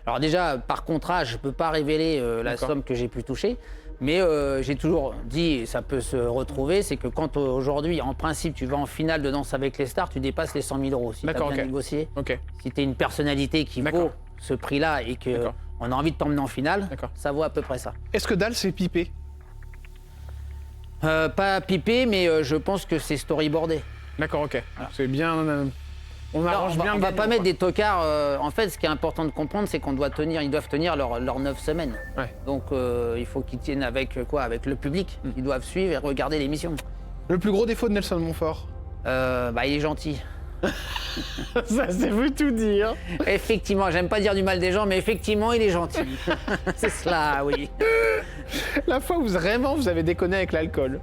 alors déjà, par contrat, je ne peux pas révéler la somme que j'ai pu toucher. Mais j'ai toujours dit, et ça peut se retrouver, c'est que quand aujourd'hui, en principe, tu vas en finale de Danse avec les stars, tu dépasses les 100 000 euros. Si tu as bien négocié, si tu es une personnalité qui vaut ce prix-là et qu'on a envie de t'emmener en finale, ça vaut à peu près ça. Est-ce que Dal s'est pipé? Pas pipé, mais je pense que c'est storyboardé. D'accord, ok. Voilà. C'est bien. On arrange bien. On va pas mettre des tocards. En fait, ce qui est important de comprendre, c'est qu'on doit tenir. Ils doivent tenir leurs 9 semaines. Ouais. Donc, il faut qu'ils tiennent avec quoi? Avec le public. Ils doivent suivre et regarder l'émission. Le plus gros défaut de Nelson Montfort? Il est gentil. Ça, c'est vous tout dire. Effectivement, j'aime pas dire du mal des gens, mais effectivement, il est gentil. C'est cela, oui. La fois où vous avez déconné avec l'alcool?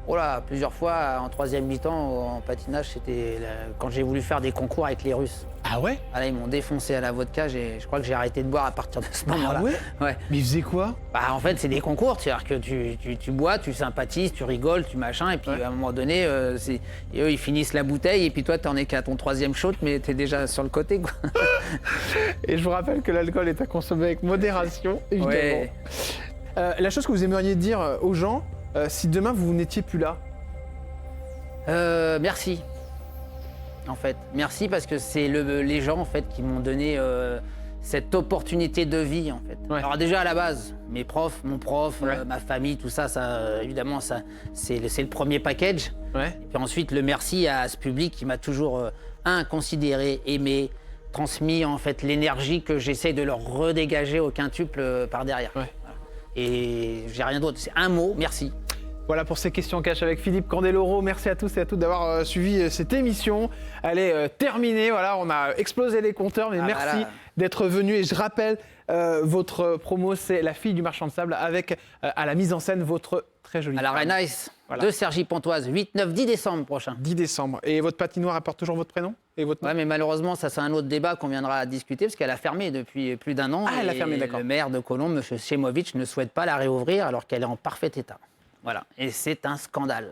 Oh là, plusieurs fois en troisième mi-temps en patinage, c'était quand j'ai voulu faire des concours avec les Russes. Ah ouais? Ah là, ils m'ont défoncé à la vodka, je crois que j'ai arrêté de boire à partir de ce moment-là. Ah ouais? Ouais. Mais ils faisaient quoi? En fait, c'est des concours, c'est-à-dire que tu bois, tu sympathises, tu rigoles, tu machin, et puis à un moment donné, et eux, ils finissent la bouteille, et puis toi, t'en es qu'à ton troisième shot, mais t'es déjà sur le côté, quoi. Et je vous rappelle que l'alcool est à consommer avec modération, évidemment. Ouais. La chose que vous aimeriez dire aux gens, si demain vous n'étiez plus là? Merci. En fait, merci parce que c'est les gens en fait qui m'ont donné cette opportunité de vie en fait. Ouais. Alors déjà à la base, mes profs, mon prof, ma famille, tout ça, évidemment ça, c'est le premier package. Ouais. Et puis ensuite le merci à ce public qui m'a toujours considéré, aimé, transmis en fait l'énergie que j'essaie de leur redégager au quintuple par derrière. Ouais. Voilà. Et j'ai rien d'autre, c'est un mot, merci. Voilà pour ces questions cash avec Philippe Candeloro. Merci à tous et à toutes d'avoir suivi cette émission. Elle est terminée. Voilà, on a explosé les compteurs, mais merci d'être venu. Et je rappelle, votre promo, c'est La fille du marchand de sable avec à la mise en scène votre très jolie. À l'Arena Nice de Cergy-Pontoise, 8, 9, 10 décembre prochain. 10 décembre. Et votre patinoire apporte toujours votre prénom et votre nom? Ouais, mais malheureusement, ça c'est un autre débat qu'on viendra discuter parce qu'elle a fermé depuis plus d'un an. Ah, elle a fermé, d'accord. Le maire de Colombes, M. Semovic, ne souhaite pas la réouvrir alors qu'elle est en parfait état. Voilà, et c'est un scandale.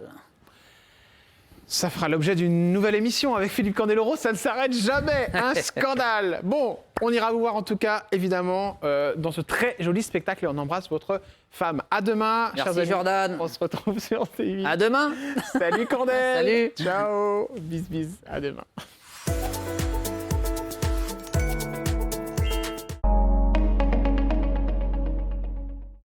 Ça fera l'objet d'une nouvelle émission avec Philippe Candeloro, ça ne s'arrête jamais, un scandale. Bon, on ira vous voir en tout cas, évidemment, dans ce très joli spectacle et on embrasse votre femme. À demain, merci chers amis. Jordan. On se retrouve sur TV. À demain. Salut Candel. Salut. Ciao. Bis bis, à demain.